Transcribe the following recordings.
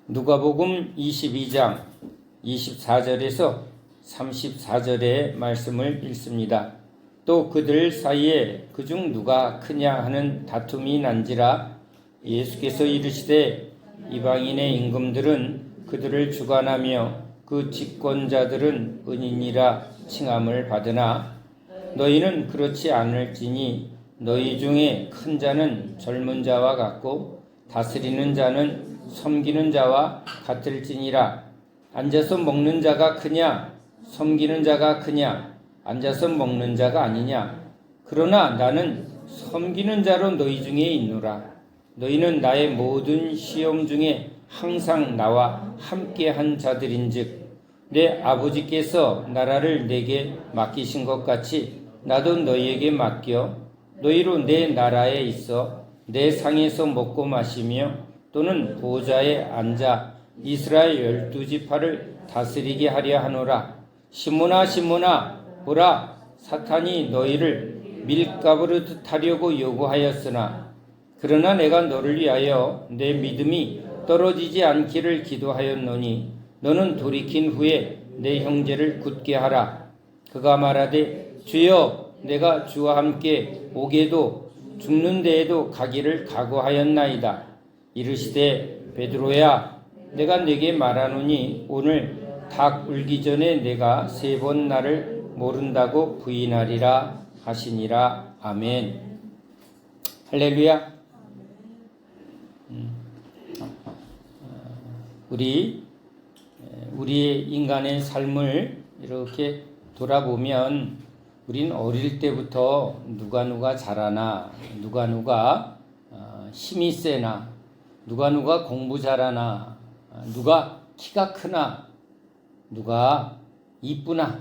누가복음 22장 24절에서 34절의 말씀을 읽습니다. 또 그들 사이에 그중 누가 크냐 하는 다툼이 난지라 예수께서 이르시되 이방인의 임금들은 그들을 주관하며 그 집권자들은 은인이라 칭함을 받으나 너희는 그렇지 않을지니 너희 중에 큰 자는 젊은 자와 같고 다스리는 자는 섬기는 자와 같을지니라. 앉아서 먹는 자가 크냐 섬기는 자가 크냐? 앉아서 먹는 자가 아니냐? 그러나 나는 섬기는 자로 너희 중에 있노라. 너희는 나의 모든 시험 중에 항상 나와 함께한 자들인즉 내 아버지께서 나라를 내게 맡기신 것 같이 나도 너희에게 맡겨 너희로 내 나라에 있어 내 상에서 먹고 마시며 또는 보좌에 앉아 이스라엘 12지파를 다스리게 하려 하노라. 시몬아 시몬아 보라 사탄이 너희를 밀가부로 하려고 요구하였으나 그러나 내가 너를 위하여 내 믿음이 떨어지지 않기를 기도하였노니 너는 돌이킨 후에 내 형제를 굳게 하라. 그가 말하되 주여 내가 주와 함께 오게도 죽는 데에도 가기를 각오하였나이다. 이르시되 베드로야 내가 네게 말하노니 오늘 닭 울기 전에 내가 3번 나를 모른다고 부인하리라 하시니라. 아멘. 할렐루야. 우리의 인간의 삶을 이렇게 돌아보면 우린 어릴 때부터 누가 잘하나 누가 힘이 세나 누가 공부 잘하나 누가 키가 크나 누가 이쁘나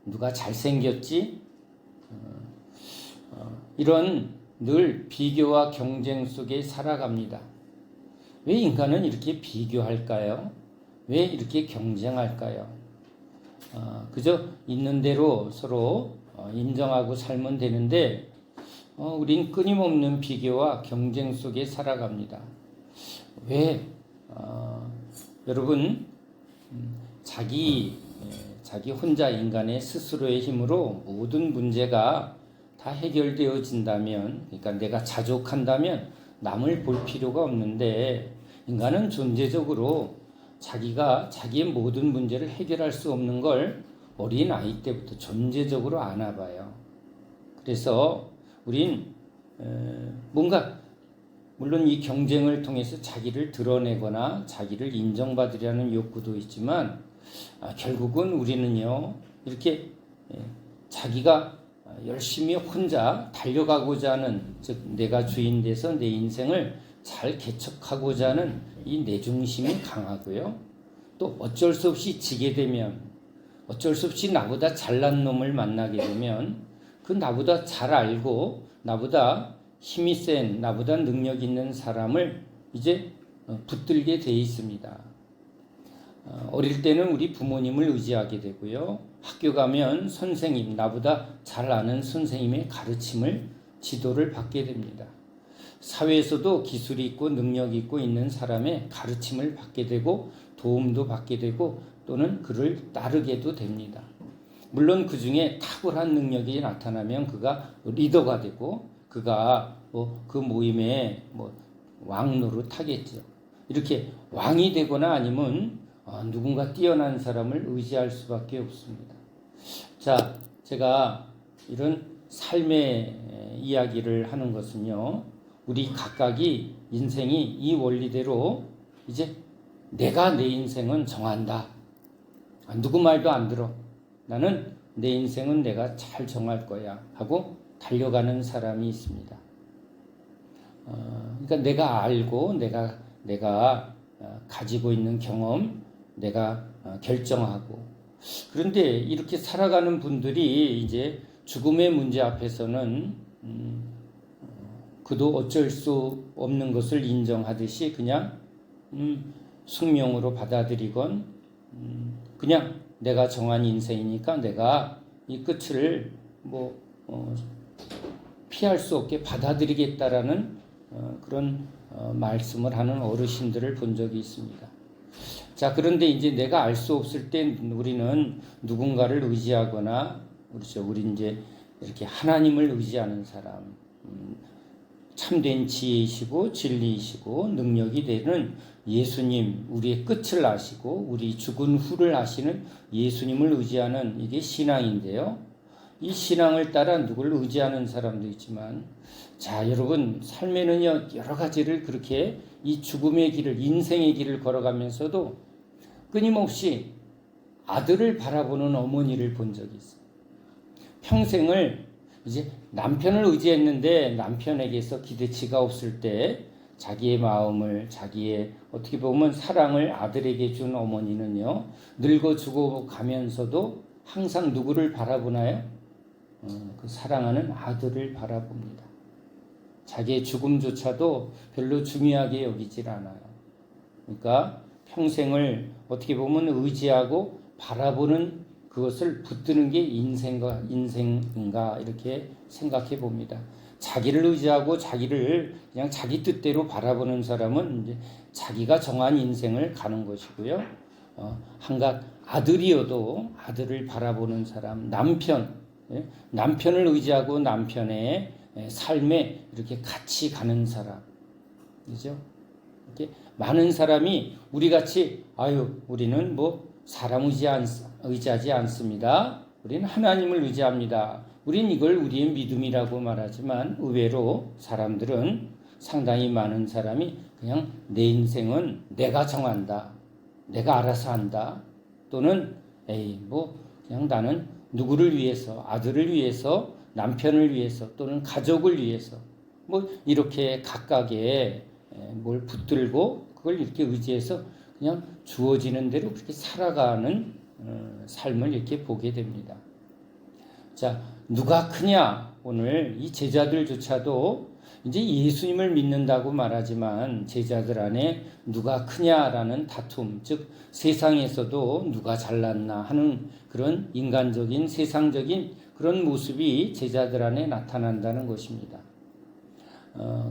누가 잘생겼지 이런 늘 비교와 경쟁 속에 살아갑니다. 왜 인간은 이렇게 비교할까요? 왜 이렇게 경쟁할까요? 그저 있는 대로 서로 인정하고 살면 되는데 우린 끊임없는 비교와 경쟁 속에 살아갑니다. 왜? 여러분 자기 혼자 인간의 스스로의 힘으로 모든 문제가 다 해결되어진다면 그러니까 내가 자족한다면 남을 볼 필요가 없는데 인간은 존재적으로 자기가 자기의 모든 문제를 해결할 수 없는 걸 어린 아이 때부터 존재적으로 아나 봐요. 그래서 우린 뭔가 물론 이 경쟁을 통해서 자기를 드러내거나 자기를 인정받으려는 욕구도 있지만 결국은 우리는요 이렇게 자기가 열심히 혼자 달려가고자 하는 즉 내가 주인 돼서 내 인생을 잘 개척하고자 하는 이 내중심이 강하고요. 또 어쩔 수 없이 지게 되면 어쩔 수 없이 나보다 잘난 놈을 만나게 되면 그 나보다 잘 알고 나보다 힘이 센 나보다 능력 있는 사람을 이제 붙들게 돼 있습니다. 어릴 때는 우리 부모님을 의지하게 되고요. 학교 가면 선생님, 나보다 잘 아는 선생님의 가르침을 지도를 받게 됩니다. 사회에서도 기술이 있고 능력이 있고 있는 사람의 가르침을 받게 되고 도움도 받게 되고 또는 그를 따르게도 됩니다. 물론 그 중에 탁월한 능력이 나타나면 그가 리더가 되고 그가 그 모임에 왕노릇 하겠죠. 이렇게 왕이 되거나 아니면 누군가 뛰어난 사람을 의지할 수밖에 없습니다. 자, 제가 이런 삶의 이야기를 하는 것은요, 우리 각각이 인생이 이 원리대로 이제 내가 내 인생은 정한다. 누구 말도 안 들어. 나는 내 인생은 내가 잘 정할 거야 하고 달려가는 사람이 있습니다. 그러니까 내가 알고 내가 가지고 있는 경험, 내가 결정하고 그런데 이렇게 살아가는 분들이 이제 죽음의 문제 앞에서는 그도 어쩔 수 없는 것을 인정하듯이 그냥 숙명으로 받아들이건 그냥 내가 정한 인생이니까 내가 이 끝을 피할 수 없게 받아들이겠다라는 그런 말씀을 하는 어르신들을 본 적이 있습니다. 자, 그런데 이제 내가 알 수 없을 때 우리는 누군가를 의지하거나, 그렇죠. 우리 이제 이렇게 하나님을 의지하는 사람, 참된 지혜이시고 진리이시고 능력이 되는 예수님, 우리의 끝을 아시고 우리 죽은 후를 아시는 예수님을 의지하는 이게 신앙인데요. 이 신앙을 따라 누구를 의지하는 사람도 있지만, 자, 여러분, 삶에는요, 여러 가지를 그렇게 이 죽음의 길을, 인생의 길을 걸어가면서도 끊임없이 아들을 바라보는 어머니를 본 적이 있어요. 평생을 이제 남편을 의지했는데 남편에게서 기대치가 없을 때 자기의 마음을, 자기의 어떻게 보면 사랑을 아들에게 준 어머니는요, 늙어 죽어 가면서도 항상 누구를 바라보나요? 그 사랑하는 아들을 바라봅니다. 자기의 죽음조차도 별로 중요하게 여기질 않아요. 그러니까 평생을 어떻게 보면 의지하고 바라보는 그것을 붙드는 게 인생인가 이렇게 생각해 봅니다. 자기를 의지하고 자기를 그냥 자기 뜻대로 바라보는 사람은 이제 자기가 정한 인생을 가는 것이고요. 한갓 아들이어도 아들을 바라보는 사람, 남편을 의지하고 남편의 삶에 이렇게 같이 가는 사람, 그죠? 이렇게 많은 사람이 우리 같이 우리는 뭐 사람 의지하지 않습니다. 우리는 하나님을 의지합니다. 우린 이걸 우리의 믿음이라고 말하지만 의외로 사람들은 상당히 많은 사람이 그냥 내 인생은 내가 정한다. 내가 알아서 한다. 또는 그냥 나는 누구를 위해서, 아들을 위해서, 남편을 위해서, 또는 가족을 위해서 이렇게 각각의 뭘 붙들고 그걸 이렇게 의지해서 그냥 주어지는 대로 그렇게 살아가는 삶을 이렇게 보게 됩니다. 자, 누가 크냐? 오늘 이 제자들조차도 이제 예수님을 믿는다고 말하지만 제자들 안에 누가 크냐라는 다툼, 즉 세상에서도 누가 잘났나 하는 그런 인간적인 세상적인 그런 모습이 제자들 안에 나타난다는 것입니다.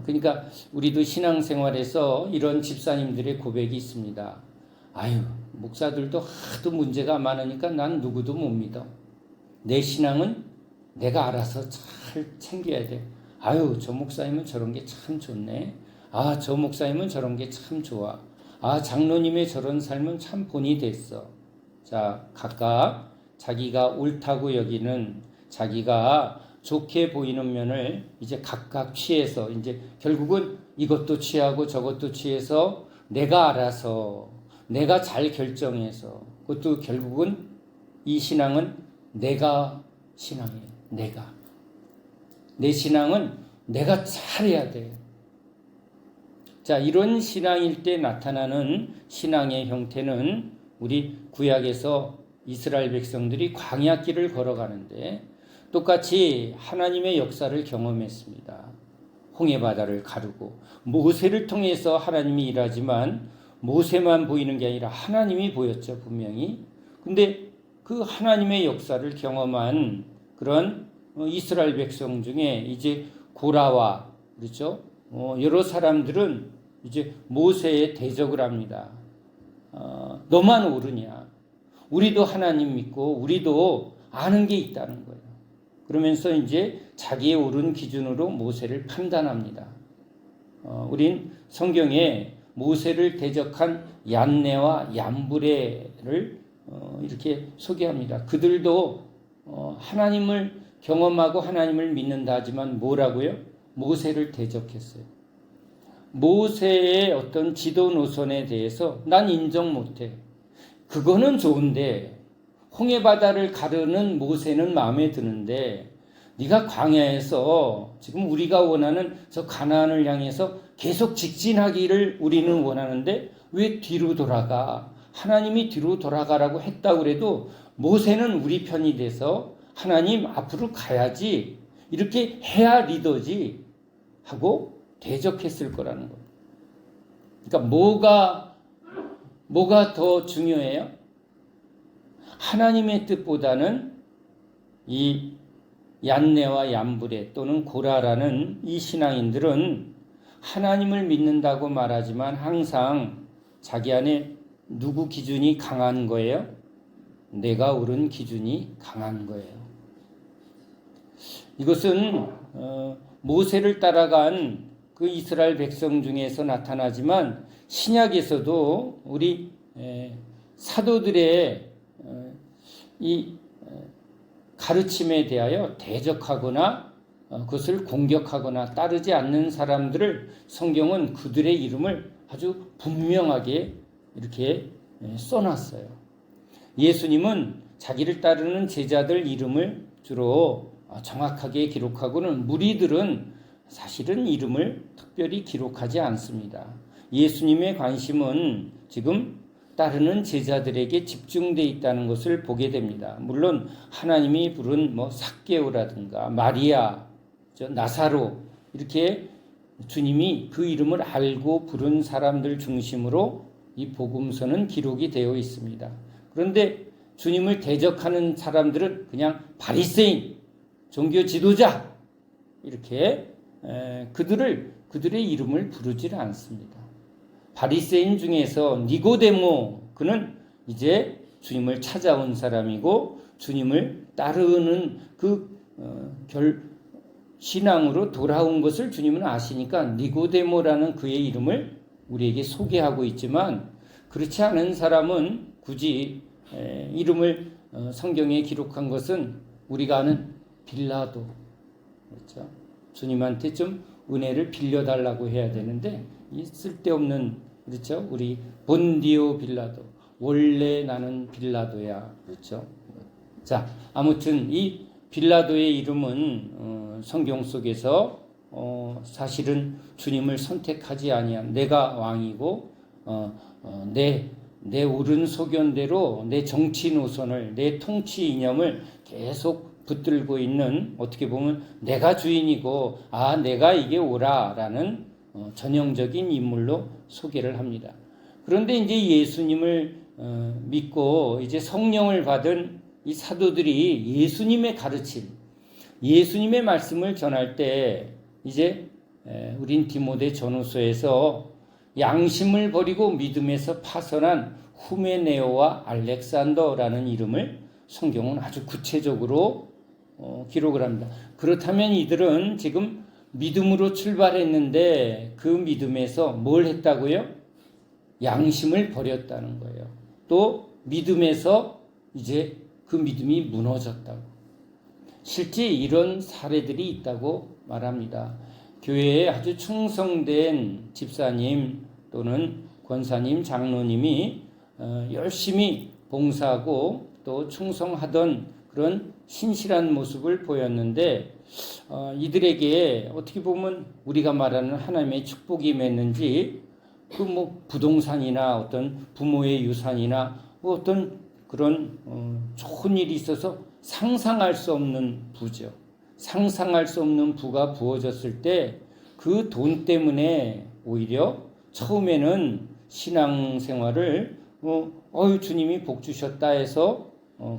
그러니까 우리도 신앙생활에서 이런 집사님들의 고백이 있습니다. 목사들도 하도 문제가 많으니까 난 누구도 못 믿어. 내 신앙은 내가 알아서 잘 챙겨야 돼. 저 목사님은 저런 게 참 좋네. 저 목사님은 저런 게 참 좋아. 장로님의 저런 삶은 참 본이 됐어. 자, 각각 자기가 옳다고 여기는, 자기가 좋게 보이는 면을 이제 각각 취해서 이제 결국은 이것도 취하고 저것도 취해서 내가 알아서, 내가 잘 결정해서, 그것도 결국은 이 신앙은 내가 신앙이에요. 내 신앙은 내가 잘해야 돼. 자, 이런 신앙일 때 나타나는 신앙의 형태는 우리 구약에서 이스라엘 백성들이 광야길을 걸어가는데 똑같이 하나님의 역사를 경험했습니다. 홍해바다를 가르고 모세를 통해서 하나님이 일하지만 모세만 보이는 게 아니라 하나님이 보였죠, 분명히. 근데 그 하나님의 역사를 경험한 그런 이스라엘 백성 중에 이제 고라와 그렇죠? 여러 사람들은 이제 모세에 대적을 합니다. 너만 옳으냐? 우리도 하나님 믿고 우리도 아는 게 있다는 거예요. 그러면서 이제 자기의 옳은 기준으로 모세를 판단합니다. 우린 성경에 모세를 대적한 얀네와 얀브레를 이렇게 소개합니다. 그들도 하나님을 경험하고 하나님을 믿는다 하지만 뭐라고요? 모세를 대적했어요. 모세의 어떤 지도 노선에 대해서 난 인정 못해. 그거는 좋은데 홍해바다를 가르는 모세는 마음에 드는데 네가 광야에서 지금 우리가 원하는 저 가나안을 향해서 계속 직진하기를 우리는 원하는데 왜 뒤로 돌아가? 하나님이 뒤로 돌아가라고 했다고 그래도 모세는 우리 편이 돼서 하나님 앞으로 가야지, 이렇게 해야 리더지 하고 대적했을 거라는 거예요. 그러니까 뭐가 더 중요해요? 하나님의 뜻보다는 이 얀네와 얀브레 또는 고라라는 이 신앙인들은 하나님을 믿는다고 말하지만 항상 자기 안에 누구 기준이 강한 거예요? 내가 옳은 기준이 강한 거예요. 이것은 모세를 따라간 그 이스라엘 백성 중에서 나타나지만 신약에서도 우리 사도들의 이 가르침에 대하여 대적하거나 그것을 공격하거나 따르지 않는 사람들을 성경은 그들의 이름을 아주 분명하게 이렇게 써놨어요. 예수님은 자기를 따르는 제자들 이름을 주로 정확하게 기록하고는 무리들은 사실은 이름을 특별히 기록하지 않습니다. 예수님의 관심은 지금 따르는 제자들에게 집중되어 있다는 것을 보게 됩니다. 물론 하나님이 부른 삭개오라든가 마리아, 나사로 이렇게 주님이 그 이름을 알고 부른 사람들 중심으로 이 복음서는 기록이 되어 있습니다. 그런데 주님을 대적하는 사람들은 그냥 바리새인, 종교 지도자 이렇게 그들의 이름을 부르지를 않습니다. 바리새인 중에서 니고데모, 그는 이제 주님을 찾아온 사람이고 주님을 따르는 신앙으로 돌아온 것을 주님은 아시니까 니고데모라는 그의 이름을 우리에게 소개하고 있지만 그렇지 않은 사람은 굳이 이름을 성경에 기록한 것은 우리가 아는 빌라도, 그렇죠? 주님한테 좀 은혜를 빌려달라고 해야 되는데 이 쓸데없는, 그렇죠? 우리 본디오 빌라도, 원래 나는 빌라도야, 그렇죠? 자, 아무튼 이 빌라도의 이름은 성경 속에서 사실은 주님을 선택하지 아니한, 내가 왕이고 내 옳은 소견대로 내 정치 노선을, 내 통치 이념을 계속 붙들고 있는, 어떻게 보면 내가 주인이고 내가 이게 옳아라는 전형적인 인물로 소개를 합니다. 그런데 이제 예수님을 믿고 이제 성령을 받은 이 사도들이 예수님의 가르침, 예수님의 말씀을 전할 때 이제 우린 디모데 전후서에서 양심을 버리고 믿음에서 파선한 후메네오와 알렉산더라는 이름을 성경은 아주 구체적으로 기록을 합니다. 그렇다면 이들은 지금 믿음으로 출발했는데 그 믿음에서 뭘 했다고요? 양심을 버렸다는 거예요. 또 믿음에서 이제 그 믿음이 무너졌다고. 실제 이런 사례들이 있다고 말합니다. 교회에 아주 충성된 집사님 또는 권사님, 장로님이 열심히 봉사하고 또 충성하던 그런 신실한 모습을 보였는데 이들에게 어떻게 보면 우리가 말하는 하나님의 축복이 맺는지 부동산이나 어떤 부모의 유산이나 어떤 그런 좋은 일이 있어서 상상할 수 없는 부죠. 상상할 수 없는 부가 부어졌을 때 그 돈 때문에 오히려 처음에는 신앙생활을 주님이 복 주셨다 해서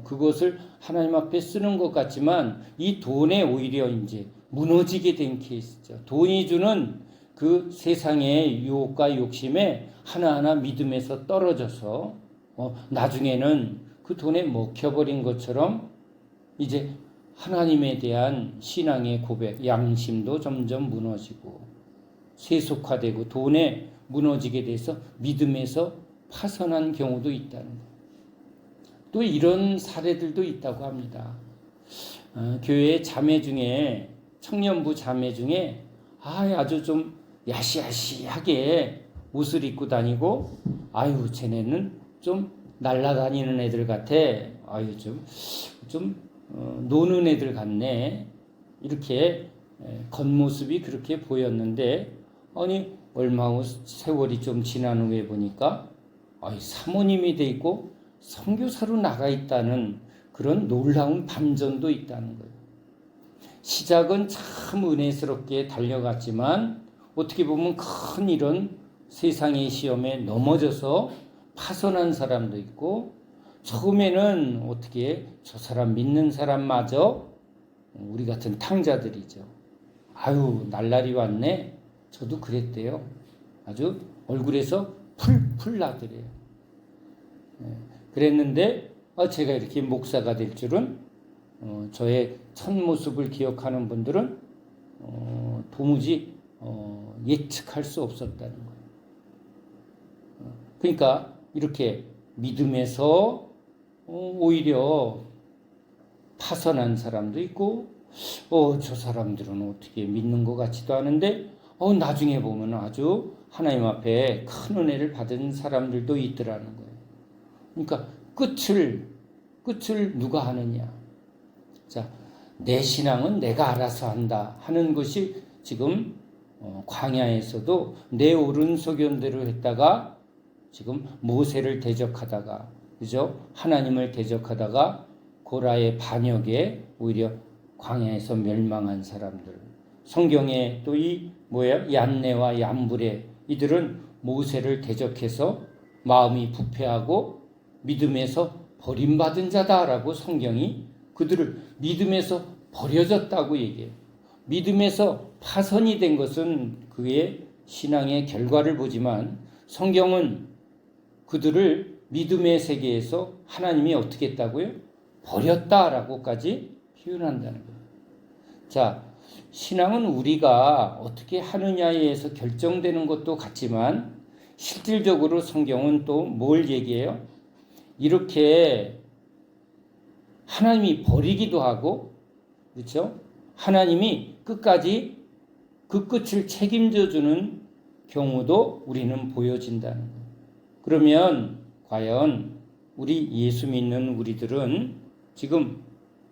그것을 하나님 앞에 쓰는 것 같지만 이 돈에 오히려 이제 무너지게 된 케이스죠. 돈이 주는 그 세상의 유혹과 욕심에 하나하나 믿음에서 떨어져서 나중에는 그 돈에 먹혀버린 것처럼 이제 하나님에 대한 신앙의 고백, 양심도 점점 무너지고 세속화되고 돈에 무너지게 돼서 믿음에서 파선한 경우도 있다는 거예요. 또 이런 사례들도 있다고 합니다. 교회 자매 중에, 청년부 자매 중에 아주 좀 야시야시하게 옷을 입고 다니고 쟤네는 좀 날라다니는 애들 같아. 좀 노는 애들 같네. 이렇게 겉모습이 그렇게 보였는데 얼마 후 세월이 좀 지난 후에 보니까 사모님이 돼 있고 선교사로 나가 있다는 그런 놀라운 반전도 있다는 거예요. 시작은 참 은혜스럽게 달려갔지만 어떻게 보면 큰 이런 세상의 시험에 넘어져서 파선한 사람도 있고 처음에는 어떻게 저 사람 믿는 사람마저 우리 같은 탕자들이죠. 날라리 왔네. 저도 그랬대요. 아주 얼굴에서 풀풀 나더래요. 그랬는데 제가 이렇게 목사가 될 줄은 저의 첫 모습을 기억하는 분들은 도무지 예측할 수 없었다는 거예요. 그러니까 이렇게 믿음에서 오히려 파선한 사람도 있고 저 사람들은 어떻게 믿는 것 같지도 않은데 나중에 보면 아주 하나님 앞에 큰 은혜를 받은 사람들도 있더라는 거예요. 그러니까 끝을 누가 하느냐. 자, 내 신앙은 내가 알아서 한다 하는 것이 지금 광야에서도 내 오른소견대로 했다가 지금 모세를 대적하다가 그죠? 하나님을 대적하다가 고라의 반역에 오히려 광야에서 멸망한 사람들. 성경에 또 얀네와 얀불에 이들은 모세를 대적해서 마음이 부패하고 믿음에서 버림받은 자다라고 성경이 그들을 믿음에서 버려졌다고 얘기해요. 믿음에서 파선이 된 것은 그의 신앙의 결과를 보지만 성경은 그들을 믿음의 세계에서 하나님이 어떻게 했다고요? 버렸다라고까지 표현한다는 거예요. 자, 신앙은 우리가 어떻게 하느냐에 의해서 결정되는 것도 같지만 실질적으로 성경은 또 뭘 얘기해요? 이렇게 하나님이 버리기도 하고 그렇죠? 하나님이 끝까지 그 끝을 책임져 주는 경우도 우리는 보여진다는 거예요. 그러면 과연 우리 예수 믿는 우리들은 지금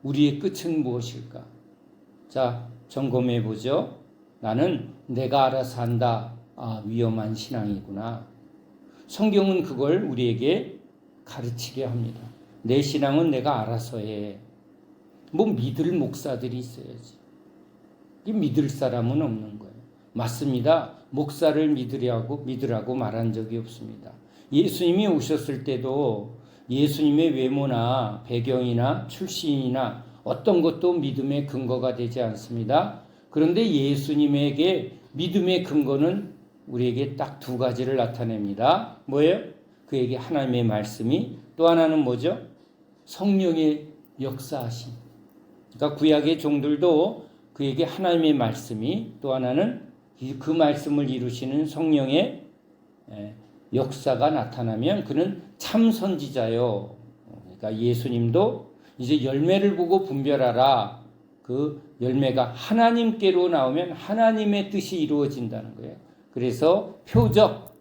우리의 끝은 무엇일까? 자, 점검해 보죠. 나는 내가 알아서 한다. 위험한 신앙이구나. 성경은 그걸 우리에게 가르치게 합니다. 내 신앙은 내가 알아서 해. 믿을 목사들이 있어야지. 믿을 사람은 없는 거예요. 맞습니다. 목사를 믿으라고 말한 적이 없습니다. 예수님이 오셨을 때도 예수님의 외모나 배경이나 출신이나 어떤 것도 믿음의 근거가 되지 않습니다. 그런데 예수님에게 믿음의 근거는 우리에게 딱 두 가지를 나타냅니다. 뭐예요? 그에게 하나님의 말씀이, 또 하나는 뭐죠? 성령의 역사하심. 그러니까 구약의 종들도 그에게 하나님의 말씀이, 또 하나는 그 말씀을 이루시는 성령의 역사가 나타나면 그는 참 선지자요. 그러니까 예수님도 이제 열매를 보고 분별하라. 그 열매가 하나님께로 나오면 하나님의 뜻이 이루어진다는 거예요. 그래서 표적,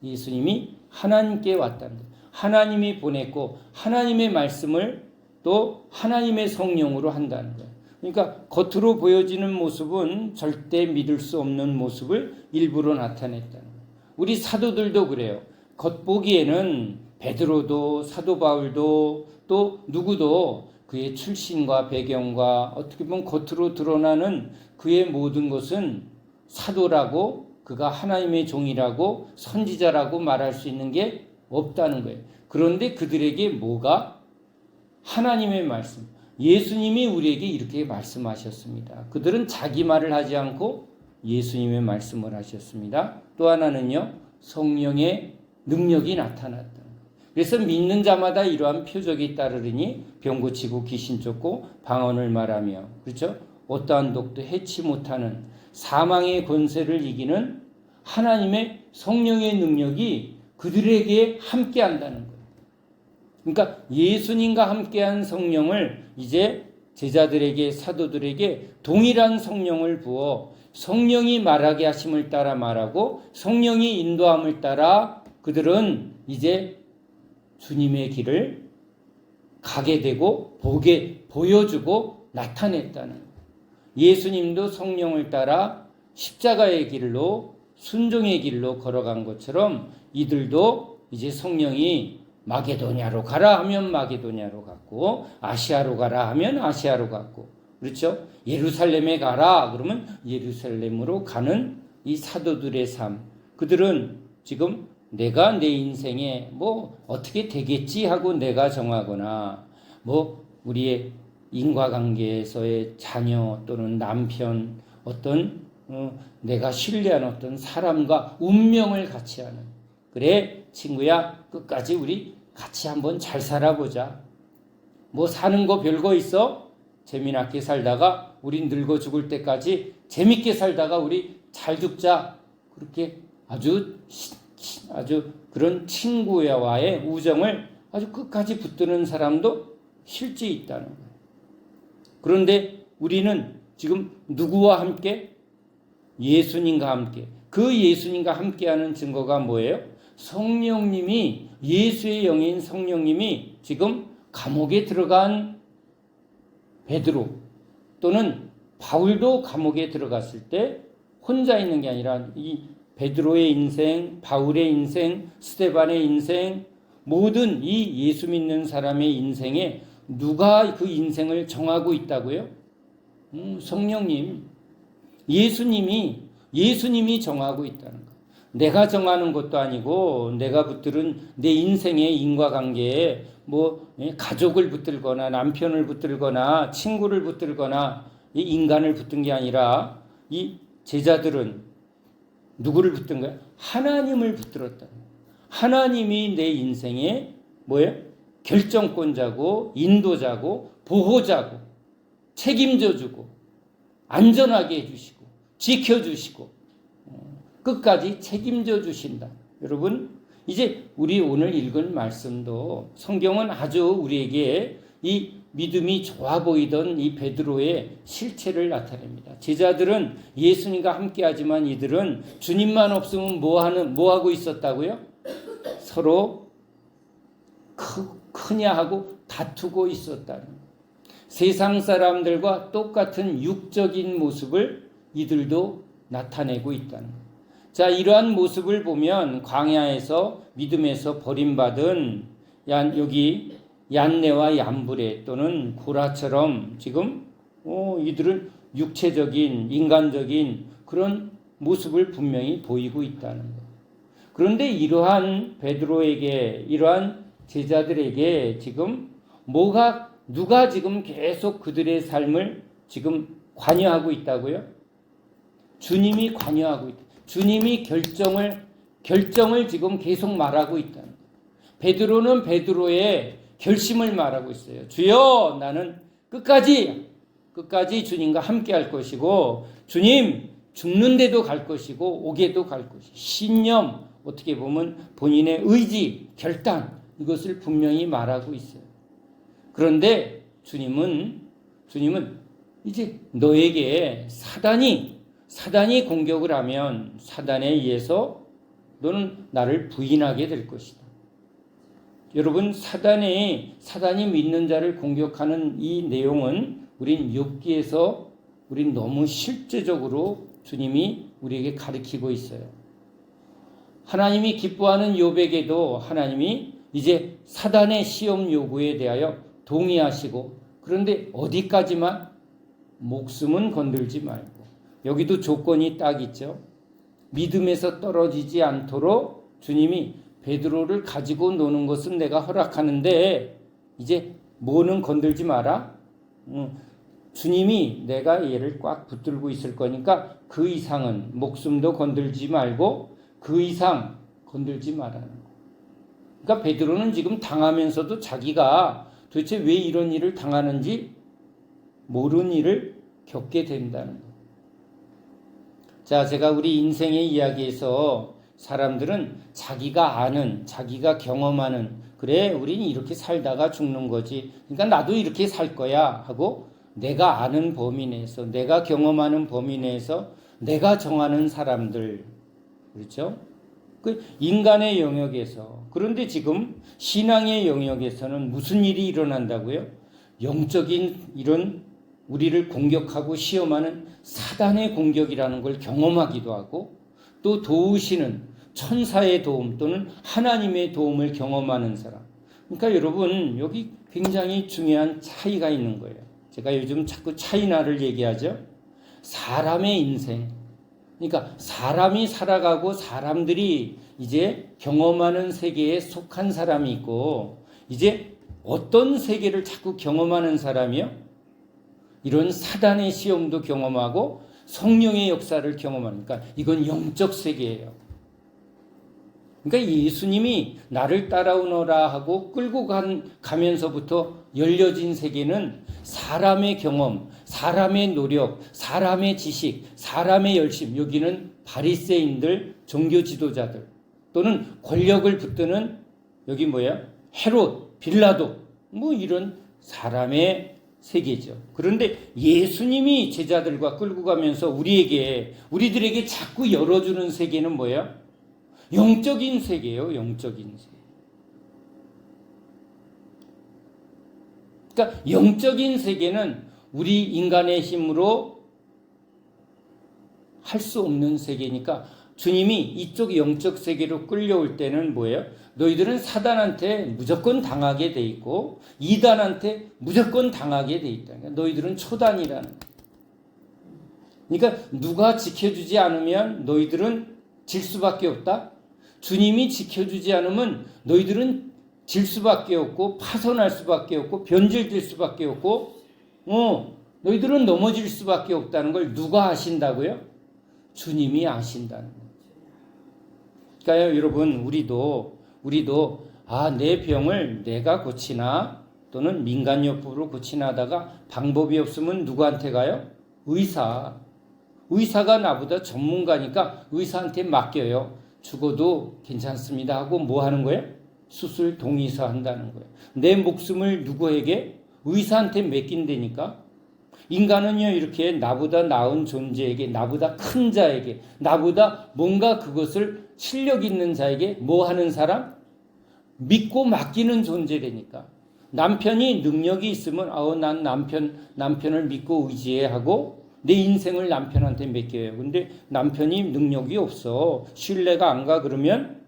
예수님이 하나님께 왔다는 거예요. 하나님이 보냈고 하나님의 말씀을 또 하나님의 성령으로 한다는 거예요. 그러니까 겉으로 보여지는 모습은 절대 믿을 수 없는 모습을 일부러 나타냈다는 거예요. 우리 사도들도 그래요. 겉보기에는 베드로도 사도 바울도 또 누구도 그의 출신과 배경과 어떻게 보면 겉으로 드러나는 그의 모든 것은 사도라고, 그가 하나님의 종이라고, 선지자라고 말할 수 있는 게 없다는 거예요. 그런데 그들에게 뭐가? 하나님의 말씀. 예수님이 우리에게 이렇게 말씀하셨습니다. 그들은 자기 말을 하지 않고 예수님의 말씀을 하셨습니다. 또 하나는요, 성령의 능력이 나타났다. 그래서 믿는 자마다 이러한 표적이 따르리니 병 고치고 귀신 쫓고 방언을 말하며, 그렇죠? 어떠한 독도 해치 못하는 사망의 권세를 이기는 하나님의 성령의 능력이 그들에게 함께 한다는 거예요. 그러니까 예수님과 함께한 성령을 이제 제자들에게, 사도들에게 동일한 성령을 부어 성령이 말하게 하심을 따라 말하고 성령이 인도함을 따라 그들은 이제 주님의 길을 가게 되고 보여주고 나타냈다는 거예요. 예수님도 성령을 따라 십자가의 길로, 순종의 길로 걸어간 것처럼 이들도 이제 성령이 마게도냐로 가라 하면 마게도냐로 갔고, 아시아로 가라 하면 아시아로 갔고, 그렇죠? 예루살렘에 가라 그러면 예루살렘으로 가는 이 사도들의 삶. 그들은 지금 내가 내 인생에 어떻게 되겠지 하고 내가 정하거나 우리의 인과관계에서의 자녀 또는 남편, 어떤 내가 신뢰하는 어떤 사람과 운명을 같이 하는, 그래 친구야 끝까지 우리 같이 한번 잘 살아보자. 뭐 사는 거 별거 있어? 재미나게 살다가 우리 늙어 죽을 때까지 재밌게 살다가 우리 잘 죽자. 그렇게 아주 그런 친구와의 우정을 아주 끝까지 붙드는 사람도 실제 있다는 거예요. 그런데 우리는 지금 누구와 함께? 예수님과 함께. 그 예수님과 함께하는 증거가 뭐예요? 성령님이, 예수의 영인 성령님이 지금 감옥에 들어간 베드로 또는 바울도 감옥에 들어갔을 때 혼자 있는 게 아니라 이 베드로의 인생, 바울의 인생, 스데반의 인생, 모든 이 예수 믿는 사람의 인생에 누가 그 인생을 정하고 있다고요? 성령님, 예수님이 정하고 있다는 거. 내가 정하는 것도 아니고 내가 붙들은 내 인생의 인과관계에 가족을 붙들거나 남편을 붙들거나 친구를 붙들거나 이 인간을 붙든 게 아니라 이 제자들은 누구를 붙든 거야? 하나님을 붙들었다. 하나님이 내 인생의 결정권자고 인도자고 보호자고 책임져주고 안전하게 해주시고 지켜주시고 끝까지 책임져 주신다. 여러분, 이제 우리 오늘 읽은 말씀도 성경은 아주 우리에게 이 믿음이 좋아 보이던 이 베드로의 실체를 나타냅니다. 제자들은 예수님과 함께하지만 이들은 주님만 없으면 뭐 하고 있었다고요? 서로 크냐 하고 다투고 있었다는. 세상 사람들과 똑같은 육적인 모습을 이들도 나타내고 있다는. 자, 이러한 모습을 보면 광야에서 믿음에서 버림받은 여기 얀네와 얀브레 또는 고라처럼 지금 이들은 육체적인 인간적인 그런 모습을 분명히 보이고 있다는 것. 그런데 이러한 베드로에게 이러한 제자들에게 지금 누가 지금 계속 그들의 삶을 지금 관여하고 있다고요? 주님이 관여하고 있다. 주님이 결정을 지금 계속 말하고 있다는 거예요. 베드로는 베드로의 결심을 말하고 있어요. 주여, 나는 끝까지 주님과 함께 할 것이고 주님 죽는데도 갈 것이고 오게도 갈 것이고 신념, 어떻게 보면 본인의 의지, 결단 이것을 분명히 말하고 있어요. 그런데 주님은 이제 너에게 사단이 공격을 하면 사단에 의해서 너는 나를 부인하게 될 것이다. 여러분, 사단이 믿는 자를 공격하는 이 내용은 우린 욥기에서 우린 너무 실제적으로 주님이 우리에게 가르치고 있어요. 하나님이 기뻐하는 욥에게도 하나님이 이제 사단의 시험 요구에 대하여 동의하시고, 그런데 어디까지만? 목숨은 건들지 말고. 여기도 조건이 딱 있죠. 믿음에서 떨어지지 않도록 주님이 베드로를 가지고 노는 것은 내가 허락하는데 이제 뭐는 건들지 마라. 주님이 내가 얘를 꽉 붙들고 있을 거니까 그 이상은 목숨도 건들지 말고 그 이상 건들지 말라는 거. 그러니까 베드로는 지금 당하면서도 자기가 도대체 왜 이런 일을 당하는지 모르는 일을 겪게 된다는 거. 자, 제가 우리 인생의 이야기에서 사람들은 자기가 아는, 자기가 경험하는, 그래, 우리는 이렇게 살다가 죽는 거지. 그러니까 나도 이렇게 살 거야 하고 내가 아는 범위 내에서, 내가 경험하는 범위 내에서 내가 정하는 사람들, 그렇죠? 그 인간의 영역에서. 그런데 지금 신앙의 영역에서는 무슨 일이 일어난다고요? 영적인 이런 우리를 공격하고 시험하는 사단의 공격이라는 걸 경험하기도 하고 또 도우시는 천사의 도움 또는 하나님의 도움을 경험하는 사람. 그러니까 여러분, 여기 굉장히 중요한 차이가 있는 거예요. 제가 요즘 자꾸 차이나를 얘기하죠. 사람의 인생. 그러니까 사람이 살아가고 사람들이 이제 경험하는 세계에 속한 사람이 있고, 이제 어떤 세계를 자꾸 경험하는 사람이요? 이런 사단의 시험도 경험하고 성령의 역사를 경험하니까 이건 영적 세계예요. 그러니까 예수님이 나를 따라오너라 하고 끌고 가면서부터 열려진 세계는 사람의 경험, 사람의 노력, 사람의 지식, 사람의 열심, 여기는 바리새인들, 종교 지도자들 또는 권력을 붙드는 여기 헤롯, 빌라도 뭐 이런 사람의 세계죠. 그런데 예수님이 제자들과 끌고 가면서 우리들에게 자꾸 열어주는 세계는 뭐예요? 영적인 세계예요. 영적인 세계. 그러니까 영적인 세계는 우리 인간의 힘으로 할 수 없는 세계니까 주님이 이쪽 영적 세계로 끌려올 때는 너희들은 사단한테 무조건 당하게 돼 있고 이단한테 무조건 당하게 돼 있다. 너희들은 초단이라는 거예요. 그러니까 누가 지켜주지 않으면 너희들은 질 수밖에 없다. 주님이 지켜주지 않으면 너희들은 질 수밖에 없고 파손할 수밖에 없고 변질될 수밖에 없고 너희들은 넘어질 수밖에 없다는 걸 누가 아신다고요? 주님이 아신다는 거예요. 그러니까 여러분 우리도 내 병을 내가 고치나 또는 민간요법으로 고치나 하다가 방법이 없으면 누구한테 가요? 의사가 나보다 전문가니까 의사한테 맡겨요. 죽어도 괜찮습니다 하고 뭐 하는 거예요? 수술 동의서 한다는 거예요. 내 목숨을 누구에게? 의사한테 맡긴다니까. 인간은요 이렇게 나보다 나은 존재에게, 나보다 큰 자에게, 나보다 뭔가 그것을 실력 있는 자에게 뭐 하는 사람? 믿고 맡기는 존재라니까. 남편이 능력이 있으면 난 남편을 믿고 의지해 하고 내 인생을 남편한테 맡겨요. 근데 남편이 능력이 없어. 신뢰가 안 가. 그러면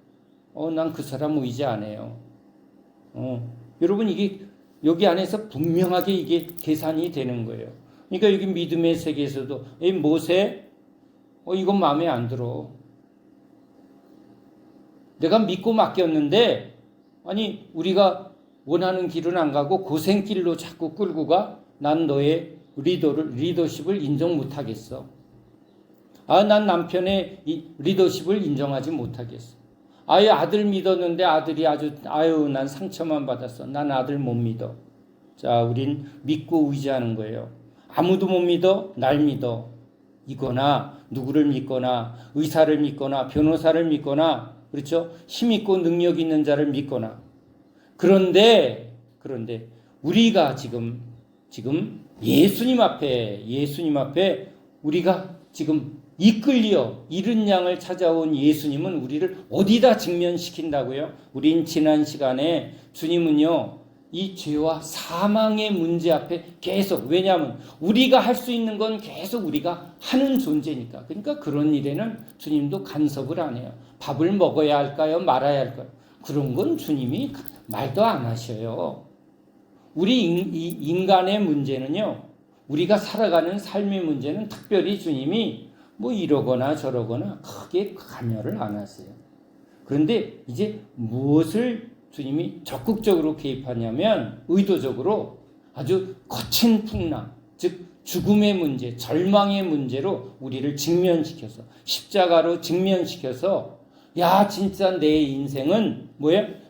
난 그 사람 의지 안 해요. 여러분 이게 여기 안에서 분명하게 이게 계산이 되는 거예요. 그러니까 여기 믿음의 세계에서도 이 모세 이건 마음에 안 들어. 내가 믿고 맡겼는데 아니 우리가 원하는 길은 안 가고 고생길로 자꾸 끌고 가. 난 너의 리더십을 인정 못하겠어. 난 남편의 리더십을 인정하지 못하겠어. 아들 믿었는데 아들이 난 상처만 받았어. 난 아들 못 믿어. 자, 우린 믿고 의지하는 거예요. 아무도 못 믿어? 날 믿어. 이거나 누구를 믿거나 의사를 믿거나 변호사를 믿거나 그렇죠? 힘 있고 능력 있는 자를 믿거나. 그런데 우리가 지금 예수님 앞에 우리가 지금 이끌려 이른 양을 찾아온 예수님은 우리를 어디다 직면시킨다고요? 우린 지난 시간에 주님은요 이 죄와 사망의 문제 앞에 계속, 왜냐하면 우리가 할 수 있는 건 계속 우리가 하는 존재니까. 그러니까 그런 일에는 주님도 간섭을 안 해요. 밥을 먹어야 할까요? 말아야 할까요? 그런 건 주님이 말도 안 하셔요. 우리 인간의 문제는요, 우리가 살아가는 삶의 문제는 특별히 주님이 뭐 이러거나 저러거나 크게 관여를 안 하세요. 그런데 이제 무엇을 주님이 적극적으로 개입하냐면 의도적으로 아주 거친 풍랑, 즉 죽음의 문제, 절망의 문제로 우리를 직면시켜서 십자가로 직면시켜서 야 진짜 내 인생은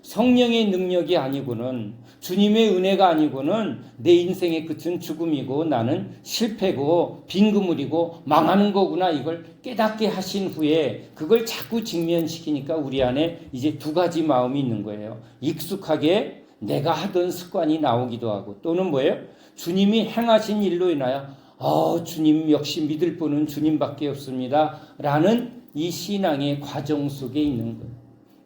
성령의 능력이 아니고는 주님의 은혜가 아니고는 내 인생의 끝은 죽음이고 나는 실패고 빈그물이고 망하는 거구나 이걸 깨닫게 하신 후에 그걸 자꾸 직면시키니까 우리 안에 이제 두 가지 마음이 있는 거예요. 익숙하게 내가 하던 습관이 나오기도 하고 또는 주님이 행하신 일로 인하여 주님 역시 믿을 분은 주님밖에 없습니다 라는 이 신앙의 과정 속에 있는 거예요.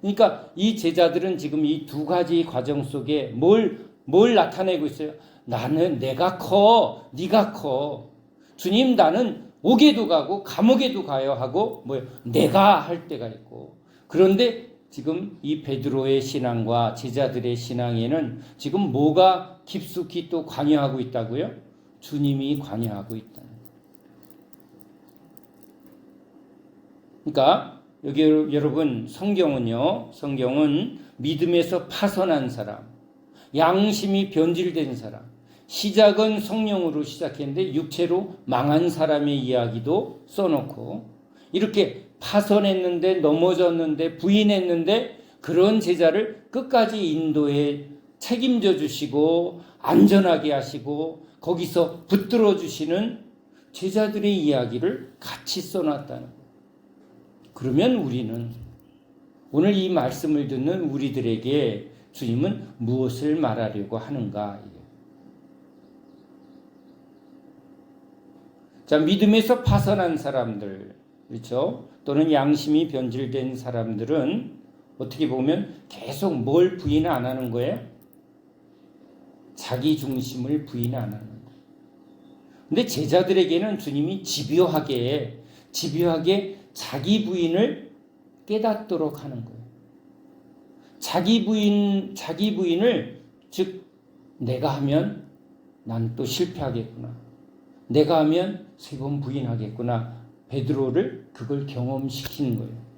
그러니까 이 제자들은 지금 이 두 가지 과정 속에 뭘 나타내고 있어요? 나는 내가 커, 네가 커. 주님 나는 옥에도 가고 감옥에도 가요 하고 내가 할 때가 있고. 그런데 지금 이 베드로의 신앙과 제자들의 신앙에는 지금 뭐가 깊숙이 또 관여하고 있다고요? 주님이 관여하고 있다. 그러니까 여기 여러분 성경은 믿음에서 파선한 사람, 양심이 변질된 사람, 시작은 성령으로 시작했는데 육체로 망한 사람의 이야기도 써놓고 이렇게 파손했는데, 넘어졌는데, 부인했는데 그런 제자를 끝까지 인도해 책임져 주시고 안전하게 하시고 거기서 붙들어 주시는 제자들의 이야기를 같이 써놨다는 거예요. 그러면 우리는 오늘 이 말씀을 듣는 우리들에게 주님은 무엇을 말하려고 하는가? 자, 믿음에서 파선한 사람들, 그렇죠? 또는 양심이 변질된 사람들은 어떻게 보면 계속 뭘 부인 안 하는 거예요? 자기 중심을 부인 안 하는 거예요. 근데 제자들에게는 주님이 집요하게 자기 부인을 깨닫도록 하는 거예요. 자기 부인을, 즉 내가 하면 난 또 실패하겠구나. 내가 하면 3번 부인하겠구나. 베드로를 그걸 경험시키는 거예요.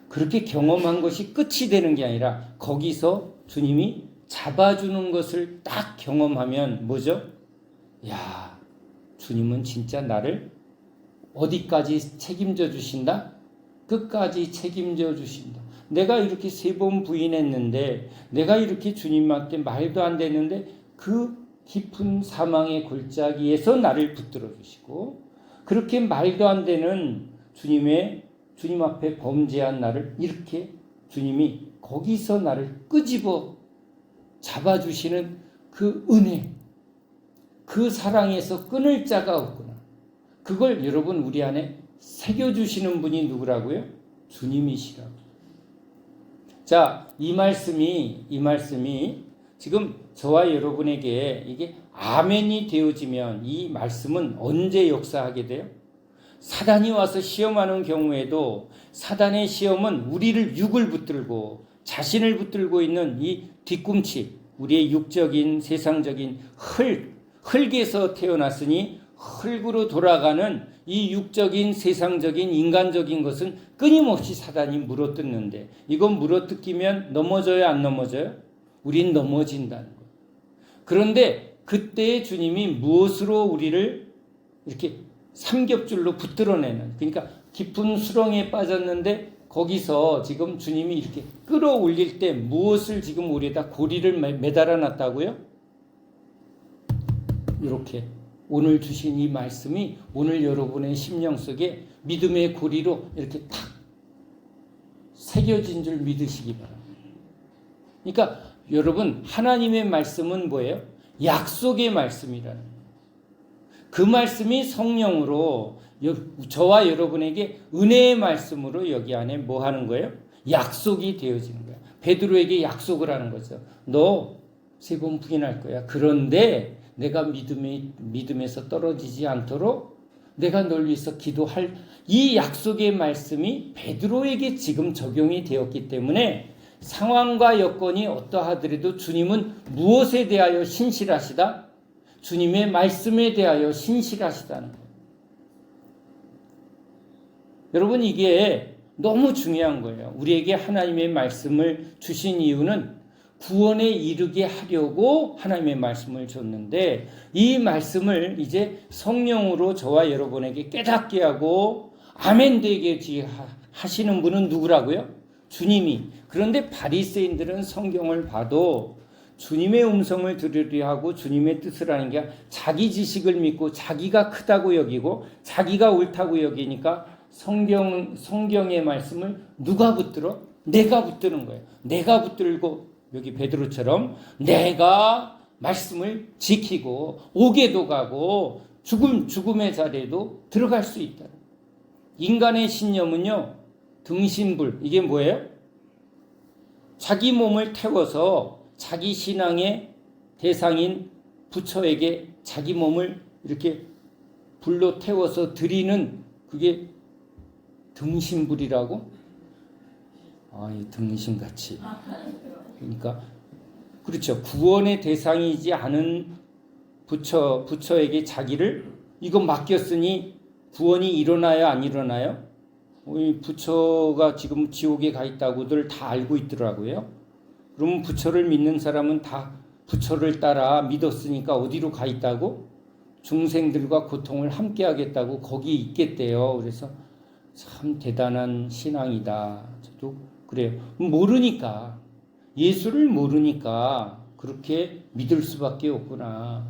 그렇게 경험한 것이 끝이 되는 게 아니라 거기서 주님이 잡아주는 것을 딱 경험하면 뭐죠? 야, 주님은 진짜 나를 어디까지 책임져 주신다? 끝까지 책임져 주신다. 내가 이렇게 3번 부인했는데, 내가 이렇게 주님한테 말도 안 되는데 그 깊은 사망의 골짜기에서 나를 붙들어 주시고, 그렇게 말도 안 되는 주님 앞에 범죄한 나를 이렇게 주님이 거기서 나를 끄집어 잡아주시는 그 은혜, 그 사랑에서 끊을 자가 없구나. 그걸 여러분 우리 안에 새겨주시는 분이 누구라고요? 주님이시라고. 자, 이 말씀이 지금 저와 여러분에게 이게 아멘이 되어지면 이 말씀은 언제 역사하게 돼요? 사단이 와서 시험하는 경우에도 사단의 시험은 우리를 육을 붙들고 자신을 붙들고 있는 이 뒤꿈치, 우리의 육적인 세상적인 흙에서 태어났으니 흙으로 돌아가는 이 육적인 세상적인 인간적인 것은 끊임없이 사단이 물어뜯는데, 이건 물어뜯기면 넘어져요, 안 넘어져요? 우린 넘어진다는 거예요. 그런데 그때 주님이 무엇으로 우리를 이렇게 삼겹줄로 붙들어내는, 그러니까 깊은 수렁에 빠졌는데 거기서 지금 주님이 이렇게 끌어올릴 때 무엇을 지금 우리에다 고리를 매달아 놨다고요? 이렇게 오늘 주신 이 말씀이 오늘 여러분의 심령 속에 믿음의 고리로 이렇게 탁 새겨진 줄 믿으시기 바랍니다. 그러니까 여러분, 하나님의 말씀은 뭐예요? 약속의 말씀이라는 거예요. 그 말씀이 성령으로 저와 여러분에게 은혜의 말씀으로 여기 안에 뭐 하는 거예요? 약속이 되어지는 거예요. 베드로에게 약속을 하는 거죠. 너 3번 부인할 거야. 그런데 내가 믿음에서 떨어지지 않도록 내가 널 위해서 기도할, 이 약속의 말씀이 베드로에게 지금 적용이 되었기 때문에 상황과 여건이 어떠하더라도 주님은 무엇에 대하여 신실하시다? 주님의 말씀에 대하여 신실하시다는 거예요. 여러분, 이게 너무 중요한 거예요. 우리에게 하나님의 말씀을 주신 이유는 구원에 이르게 하려고 하나님의 말씀을 줬는데, 이 말씀을 이제 성령으로 저와 여러분에게 깨닫게 하고 아멘 되게 하시는 분은 누구라고요? 주님이. 그런데 바리새인들은 성경을 봐도 주님의 음성을 들으려 하고 주님의 뜻을 하는 게 자기 지식을 믿고 자기가 크다고 여기고 자기가 옳다고 여기니까 성경의 말씀을 누가 붙들어? 내가 붙드는 거예요. 내가 붙들고, 여기 베드로처럼 내가 말씀을 지키고 옥에도 가고 죽음의 자리에도 들어갈 수 있다. 인간의 신념은요, 등신불, 이게 뭐예요? 자기 몸을 태워서 자기 신앙의 대상인 부처에게 자기 몸을 이렇게 불로 태워서 드리는, 그게 등신불이라고? 이 등신같이. 그러니까 그렇죠. 구원의 대상이지 않은 부처에게 자기를 이거 맡겼으니 구원이 일어나요, 안 일어나요? 부처가 지금 지옥에 가 있다고들 다 알고 있더라고요. 그러면 부처를 믿는 사람은 다 부처를 따라 믿었으니까 어디로 가 있다고? 중생들과 고통을 함께 하겠다고 거기 있겠대요. 그래서 참 대단한 신앙이다. 저도 그래요. 모르니까, 예수를 모르니까 그렇게 믿을 수밖에 없구나.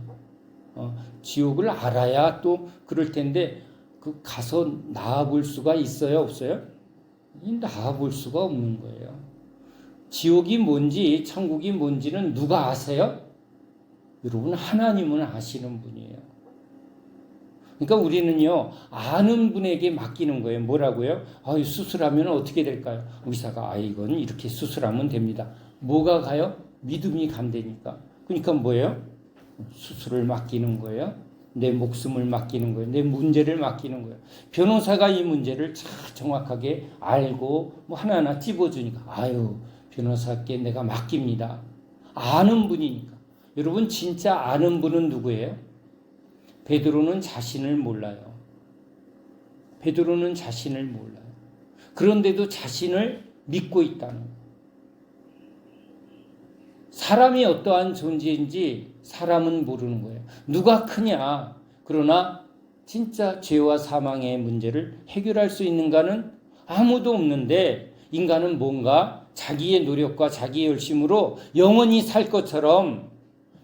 지옥을 알아야 또 그럴 텐데, 그 가서 나아볼 수가 있어요, 없어요? 나아볼 수가 없는 거예요. 지옥이 뭔지 천국이 뭔지는 누가 아세요? 여러분, 하나님은 아시는 분이에요. 그러니까 우리는요, 아는 분에게 맡기는 거예요. 뭐라고요? 수술하면 어떻게 될까요? 의사가 이건 이렇게 수술하면 됩니다. 뭐가 가요? 믿음이 간다니까. 그러니까 뭐예요? 수술을 맡기는 거예요. 내 목숨을 맡기는 거예요. 내 문제를 맡기는 거예요. 변호사가 이 문제를 정확하게 알고 하나하나 찝어주니까 변호사께 내가 맡깁니다. 아는 분이니까. 여러분, 진짜 아는 분은 누구예요? 베드로는 자신을 몰라요. 베드로는 자신을 몰라요. 그런데도 자신을 믿고 있다는 거예요. 사람이 어떠한 존재인지 사람은 모르는 거예요. 누가 크냐? 그러나 진짜 죄와 사망의 문제를 해결할 수 있는가는 아무도 없는데, 인간은 뭔가 자기의 노력과 자기의 열심으로 영원히 살 것처럼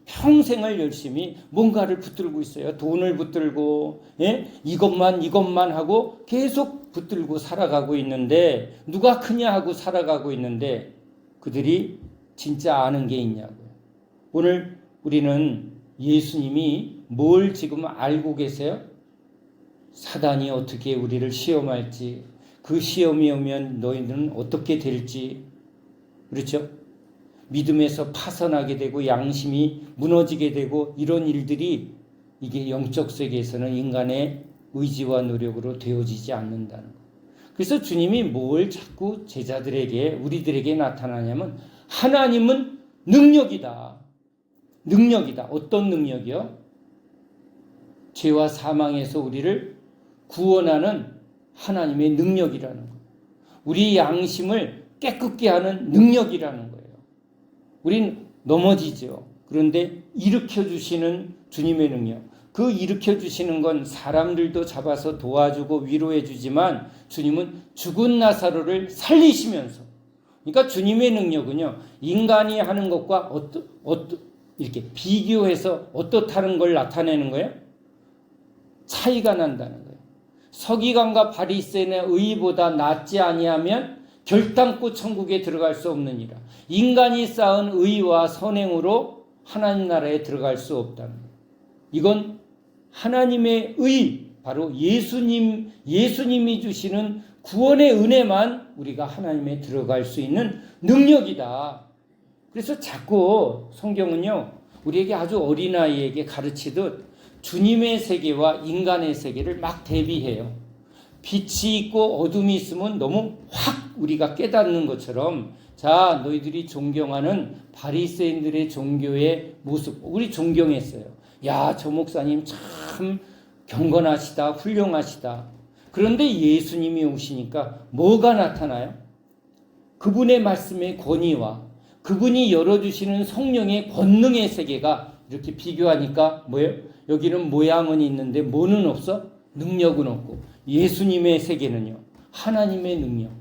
평생을 열심히 뭔가를 붙들고 있어요. 돈을 붙들고, 이것만 하고 계속 붙들고 살아가고 있는데, 누가 크냐 하고 살아가고 있는데, 그들이 진짜 아는 게 있냐고요. 오늘 우리는 예수님이 뭘 지금 알고 계세요? 사단이 어떻게 우리를 시험할지, 그 시험이 오면 너희는 어떻게 될지, 그렇죠? 믿음에서 파선하게 되고 양심이 무너지게 되고, 이런 일들이 이게 영적 세계에서는 인간의 의지와 노력으로 되어지지 않는다는 거예요. 그래서 주님이 뭘 자꾸 제자들에게, 우리들에게 나타나냐면, 하나님은 능력이다. 능력이다. 어떤 능력이요? 죄와 사망에서 우리를 구원하는 하나님의 능력이라는 거예요. 우리 양심을 깨끗게 하는 능력이라는 거예요. 우린 넘어지죠. 그런데 일으켜주시는 주님의 능력. 그 일으켜주시는 건 사람들도 잡아서 도와주고 위로해주지만, 주님은 죽은 나사로를 살리시면서, 그러니까 주님의 능력은요, 인간이 하는 것과 이렇게 비교해서 어떻다는 걸 나타내는 거예요? 차이가 난다는 거예요. 서기관과 바리새인의 의보다 낫지 아니하면 결단코 천국에 들어갈 수 없느니라. 인간이 쌓은 의와 선행으로 하나님 나라에 들어갈 수 없다는 거예요. 이건 하나님의 의, 바로 예수님이 주시는 구원의 은혜만 우리가 하나님에 들어갈 수 있는 능력이다. 그래서 자꾸 성경은요, 우리에게 아주 어린아이에게 가르치듯 주님의 세계와 인간의 세계를 막 대비해요. 빛이 있고 어둠이 있으면 너무 확 우리가 깨닫는 것처럼, 자, 너희들이 존경하는 바리새인들의 종교의 모습, 우리 존경했어요. 야, 저 목사님 참 경건하시다, 훌륭하시다. 그런데 예수님이 오시니까 뭐가 나타나요? 그분의 말씀의 권위와 그분이 열어주시는 성령의 권능의 세계가 이렇게 비교하니까 뭐예요? 여기는 모양은 있는데 뭐는 없어? 능력은 없고, 예수님의 세계는요, 하나님의 능력,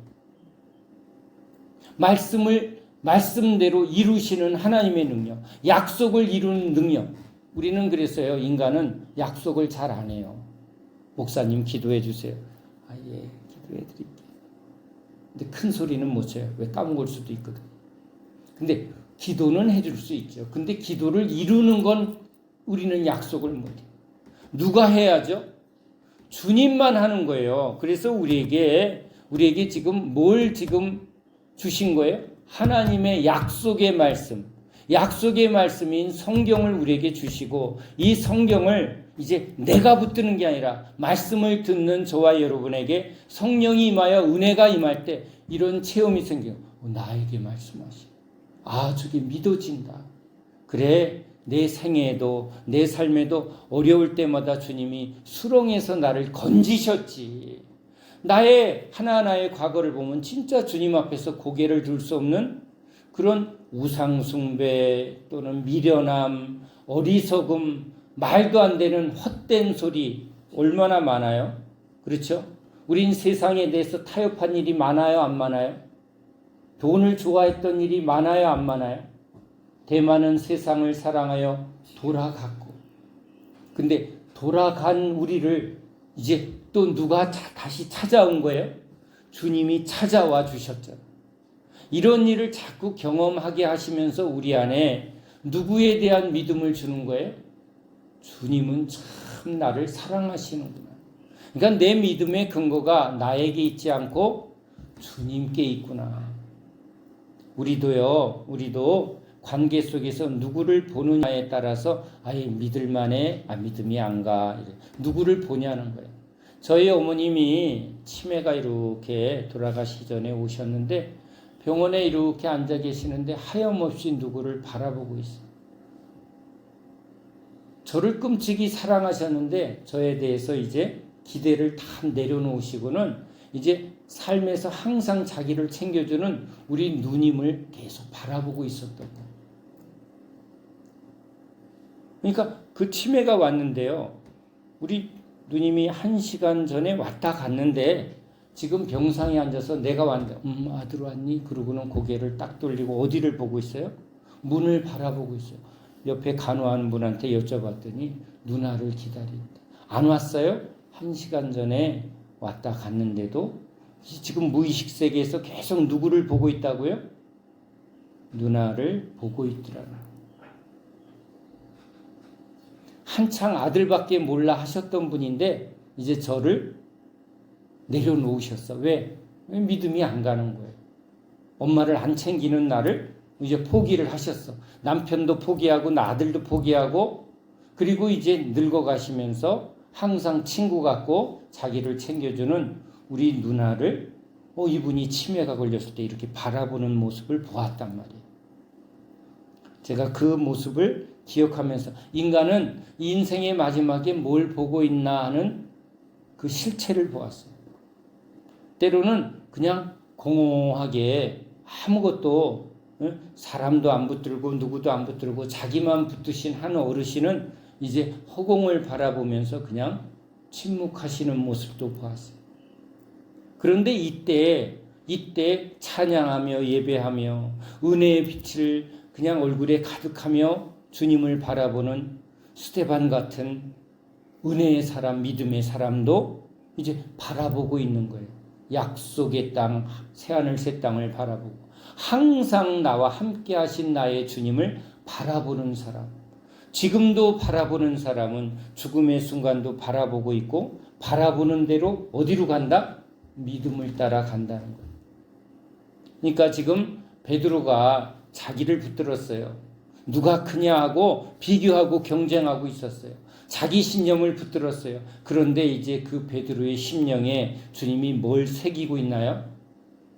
말씀대로 이루시는 하나님의 능력, 약속을 이루는 능력. 우리는 그랬어요. 인간은 약속을 잘 안 해요. 목사님 기도해 주세요. 예, 기도해 드릴게요. 근데 큰 소리는 못 쳐요. 왜? 까먹을 수도 있거든. 근데 기도는 해줄 수 있죠. 근데 기도를 이루는 건 우리는 약속을 못 해요. 누가 해야죠? 주님만 하는 거예요. 그래서 우리에게 지금 뭘 주신 거예요? 하나님의 약속의 말씀인 성경을 우리에게 주시고, 이 성경을 이제 내가 붙드는 게 아니라 말씀을 듣는 저와 여러분에게 성령이 임하여 은혜가 임할 때 이런 체험이 생겨요. 나에게 말씀하시. 저게 믿어진다. 그래, 내 생애에도 내 삶에도 어려울 때마다 주님이 수렁에서 나를 건지셨지. 나의 하나하나의 과거를 보면 진짜 주님 앞에서 고개를 들 수 없는 그런 우상숭배 또는 미련함, 어리석음, 말도 안 되는 헛된 소리 얼마나 많아요? 그렇죠? 우린 세상에 대해서 타협한 일이 많아요, 안 많아요? 돈을 좋아했던 일이 많아요, 안 많아요? 대만은 세상을 사랑하여 돌아갔고. 근데 돌아간 우리를 이제 또 누가 다시 찾아온 거예요? 주님이 찾아와 주셨잖아요. 이런 일을 자꾸 경험하게 하시면서 우리 안에 누구에 대한 믿음을 주는 거예요? 주님은 참 나를 사랑하시는구나. 그러니까 내 믿음의 근거가 나에게 있지 않고 주님께 있구나. 우리도 관계 속에서 누구를 보느냐에 따라서 아예 믿을만해, 믿음이 안 가. 누구를 보냐는 거예요. 저희 어머님이 치매가 이렇게 돌아가시기 전에 오셨는데 병원에 이렇게 앉아 계시는데 하염없이 누구를 바라보고 있어요. 저를 끔찍이 사랑하셨는데 저에 대해서 이제 기대를 다 내려놓으시고는 이제 삶에서 항상 자기를 챙겨주는 우리 누님을 계속 바라보고 있었던 거예요. 그러니까 그 치매가 왔는데요. 우리 누님이 1시간 전에 왔다 갔는데 지금 병상에 앉아서 내가 왔는데 아들 왔니? 그러고는 고개를 딱 돌리고 어디를 보고 있어요? 문을 바라보고 있어요. 옆에 간호하는 분한테 여쭤봤더니 누나를 기다린다. 안 왔어요? 1시간 전에 왔다 갔는데도 지금 무의식 세계에서 계속 누구를 보고 있다고요? 누나를 보고 있더라고요. 한창 아들밖에 몰라 하셨던 분인데 이제 저를 내려놓으셨어. 왜? 믿음이 안 가는 거예요. 엄마를 안 챙기는 나를 이제 포기를 하셨어. 남편도 포기하고 나 아들도 포기하고 그리고 이제 늙어가시면서 항상 친구 같고 자기를 챙겨주는 우리 누나를 이분이 치매가 걸렸을 때 이렇게 바라보는 모습을 보았단 말이에요. 제가 그 모습을 기억하면서 인간은 인생의 마지막에 뭘 보고 있나 하는 그 실체를 보았어요. 때로는 그냥 공허하게 아무것도 사람도 안 붙들고 누구도 안 붙들고 자기만 붙드신 한 어르신은 이제 허공을 바라보면서 그냥 침묵하시는 모습도 보았어요. 그런데 이때 찬양하며 예배하며 은혜의 빛을 그냥 얼굴에 가득하며 주님을 바라보는 스데반 같은 은혜의 사람, 믿음의 사람도 이제 바라보고 있는 거예요. 약속의 땅, 새하늘 새 땅을 바라보고 항상 나와 함께 하신 나의 주님을 바라보는 사람. 지금도 바라보는 사람은 죽음의 순간도 바라보고 있고 바라보는 대로 어디로 간다? 믿음을 따라 간다는 거예요. 그러니까 지금 베드로가 자기를 붙들었어요. 누가 크냐 하고 비교하고 경쟁하고 있었어요. 자기 신념을 붙들었어요. 그런데 이제 그 베드로의 심령에 주님이 뭘 새기고 있나요?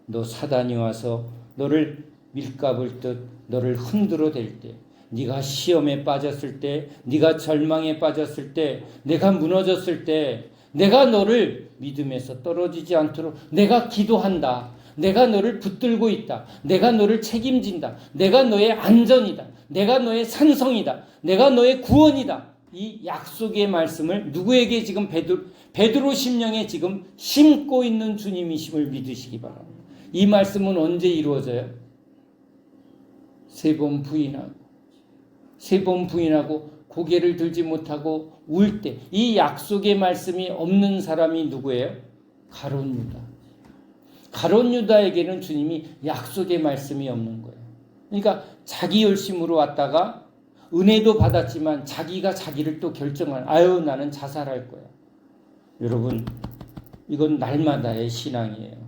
너 사단이 와서 너를 밀가불 듯 너를 흔들어 댈 때, 네가 시험에 빠졌을 때, 네가 절망에 빠졌을 때, 내가 무너졌을 때, 내가 너를 믿음에서 떨어지지 않도록 내가 기도한다. 내가 너를 붙들고 있다. 내가 너를 책임진다. 내가 너의 안전이다. 내가 너의 산성이다. 내가 너의 구원이다. 이 약속의 말씀을 누구에게 지금 베드로 심령에 지금 심고 있는 주님이심을 믿으시기 바랍니다. 이 말씀은 언제 이루어져요? 3번 부인하고 고개를 들지 못하고 울 때 이 약속의 말씀이 없는 사람이 누구예요? 가룟 유다. 가룟 유다에게는 주님이 약속의 말씀이 없는 거예요. 그러니까 자기 열심으로 왔다가 은혜도 받았지만 자기가 자기를 또 나는 자살할 거야. 여러분, 이건 날마다의 신앙이에요.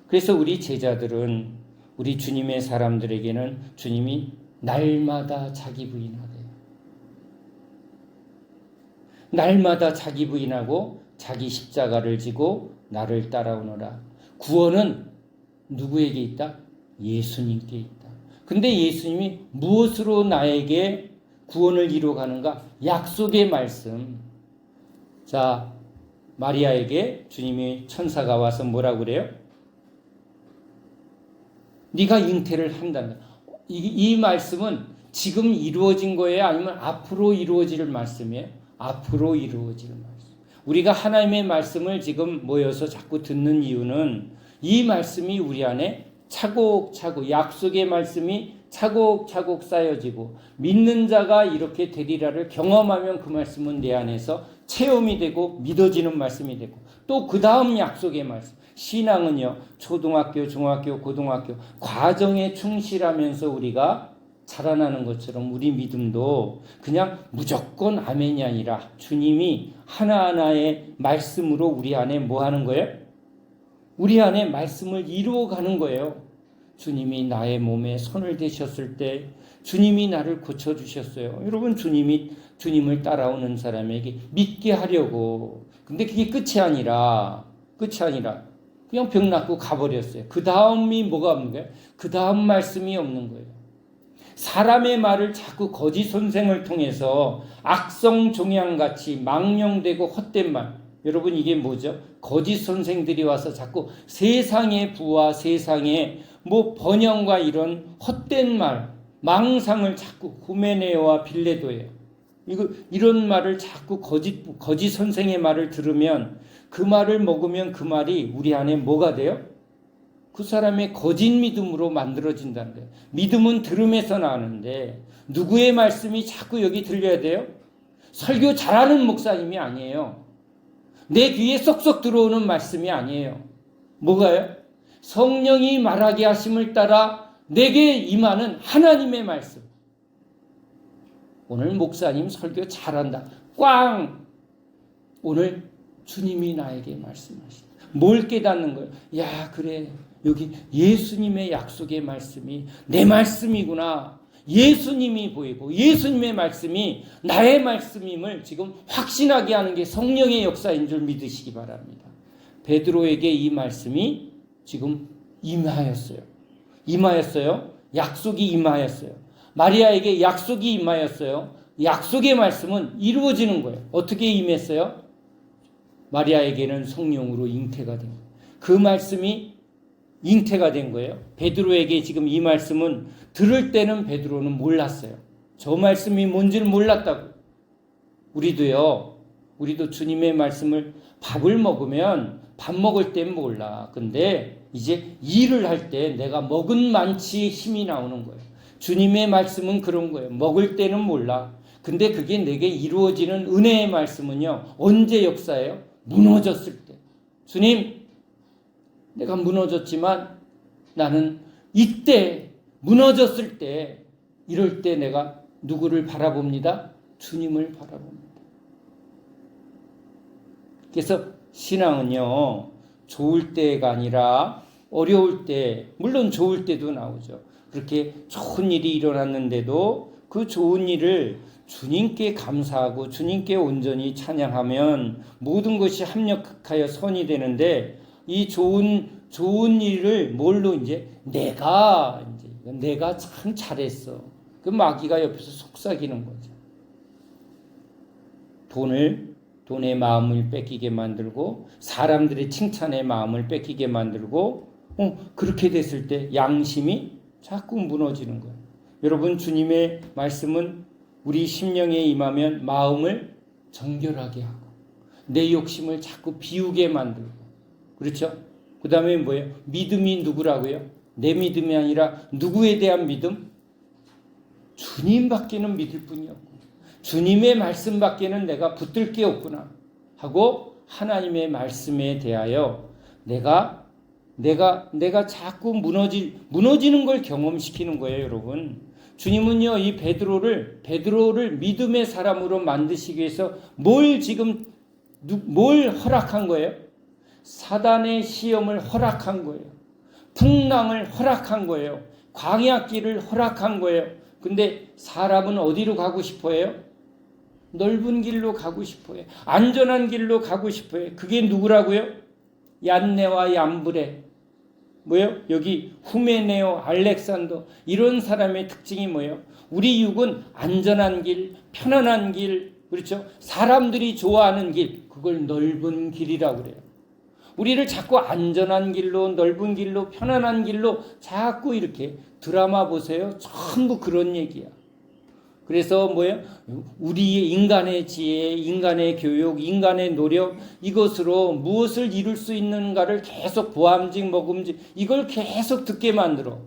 그래서 우리 제자들은 우리 주님의 사람들에게는 주님이 날마다 자기 부인하래요. 날마다 자기 부인하고 자기 십자가를 지고 나를 따라오너라. 구원은 누구에게 있다? 예수님께 있다. 근데 예수님이 무엇으로 나에게 구원을 이루어가는가? 약속의 말씀. 자, 마리아에게 주님이 천사가 와서 뭐라고 그래요? 네가 잉태를 한다는 거예요. 이 말씀은 지금 이루어진 거예요? 아니면 앞으로 이루어질 말씀이에요? 앞으로 이루어질 말씀. 우리가 하나님의 말씀을 지금 모여서 자꾸 듣는 이유는 이 말씀이 우리 안에 차곡차곡 약속의 말씀이 차곡차곡 쌓여지고 믿는 자가 이렇게 되리라를 경험하면 그 말씀은 내 안에서 체험이 되고 믿어지는 말씀이 되고 또 그 다음 약속의 말씀 신앙은요 초등학교, 중학교, 고등학교 과정에 충실하면서 우리가 자라나는 것처럼 우리 믿음도 그냥 무조건 아멘이 아니라 주님이 하나하나의 말씀으로 우리 안에 뭐 하는 거예요? 우리 안에 말씀을 이루어가는 거예요. 주님이 나의 몸에 손을 대셨을 때 주님이 나를 고쳐주셨어요. 여러분 주님을 따라오는 사람에게 믿게 하려고. 근데 그게 끝이 아니라 그냥 병 낫고 가버렸어요. 그 다음이 뭐가 없는 거예요? 그 다음 말씀이 없는 거예요. 사람의 말을 자꾸 거짓 선생을 통해서 악성 종양같이 망령되고 헛된 말. 여러분 이게 뭐죠? 거짓 선생들이 와서 자꾸 세상의 부와 세상의 번영과 이런 헛된 말, 망상을 자꾸 후메네오와 빌레도예요. 이런 말을 자꾸 거짓 선생의 말을 들으면 그 말을 먹으면 그 말이 우리 안에 뭐가 돼요? 그 사람의 거짓 믿음으로 만들어진다는 거예요. 믿음은 들음에서 나는데 누구의 말씀이 자꾸 여기 들려야 돼요? 설교 잘하는 목사님이 아니에요. 내 귀에 쏙쏙 들어오는 말씀이 아니에요. 뭐가요? 성령이 말하게 하심을 따라 내게 임하는 하나님의 말씀. 오늘 목사님 설교 잘한다. 꽝! 오늘 주님이 나에게 말씀하신다. 뭘 깨닫는 거예요? 야, 그래. 여기 예수님의 약속의 말씀이 내 말씀이구나. 예수님이 보이고 예수님의 말씀이 나의 말씀임을 지금 확신하게 하는 게 성령의 역사인 줄 믿으시기 바랍니다. 베드로에게 이 말씀이 지금 임하였어요. 약속이 임하였어요. 마리아에게 약속이 임하였어요. 약속의 말씀은 이루어지는 거예요. 어떻게 임했어요? 마리아에게는 성령으로 잉태가 된 거예요. 그 말씀이 잉태가 된 거예요. 베드로에게 지금 이 말씀은 들을 때는 베드로는 몰랐어요. 저 말씀이 뭔지를 몰랐다고. 우리도 주님의 말씀을 밥을 먹으면 밥 먹을 땐 몰라. 근데 이제 일을 할 때 내가 먹은 만치 힘이 나오는 거예요. 주님의 말씀은 그런 거예요. 먹을 때는 몰라. 근데 그게 내게 이루어지는 은혜의 말씀은요. 언제 역사예요? 무너졌을 때. 주님, 내가 무너졌지만 나는 이때 무너졌을 때 이럴 때 내가 누구를 바라봅니다? 주님을 바라봅니다. 그래서 신앙은요. 좋을 때가 아니라 어려울 때, 물론 좋을 때도 나오죠. 그렇게 좋은 일이 일어났는데도 그 좋은 일을 주님께 감사하고 주님께 온전히 찬양하면 모든 것이 합력하여 선이 되는데 이 좋은 일을 뭘로 내가 참 잘했어. 그 마귀가 옆에서 속삭이는 거죠. 돈의 마음을 뺏기게 만들고 사람들의 칭찬의 마음을 뺏기게 만들고 그렇게 됐을 때 양심이 자꾸 무너지는 거예요. 여러분 주님의 말씀은 우리 심령에 임하면 마음을 정결하게 하고 내 욕심을 자꾸 비우게 만들고 그렇죠? 그 다음에 뭐예요? 믿음이 누구라고요? 내 믿음이 아니라 누구에 대한 믿음? 주님밖에는 믿을 뿐이 없고 주님의 말씀밖에는 내가 붙들 게 없구나 하고 하나님의 말씀에 대하여 내가 자꾸 무너지는 걸 경험시키는 거예요, 여러분. 주님은요, 이 베드로를 믿음의 사람으로 만드시기 위해서 뭘 허락한 거예요? 사단의 시험을 허락한 거예요. 풍랑을 허락한 거예요. 광야길을 허락한 거예요. 근데 사람은 어디로 가고 싶어해요? 넓은 길로 가고 싶어요. 안전한 길로 가고 싶어요. 그게 누구라고요? 얀네와 얀브레. 뭐예요? 여기 후메네오, 알렉산더 이런 사람의 특징이 뭐예요? 우리 육은 안전한 길, 편안한 길, 그렇죠? 사람들이 좋아하는 길, 그걸 넓은 길이라고 그래요. 우리를 자꾸 안전한 길로, 넓은 길로, 편안한 길로 자꾸 이렇게 드라마 보세요. 전부 그런 얘기야. 그래서 뭐예요? 우리 인간의 지혜, 인간의 교육, 인간의 노력 이것으로 무엇을 이룰 수 있는가를 계속 보암직 먹음직 이걸 계속 듣게 만들어.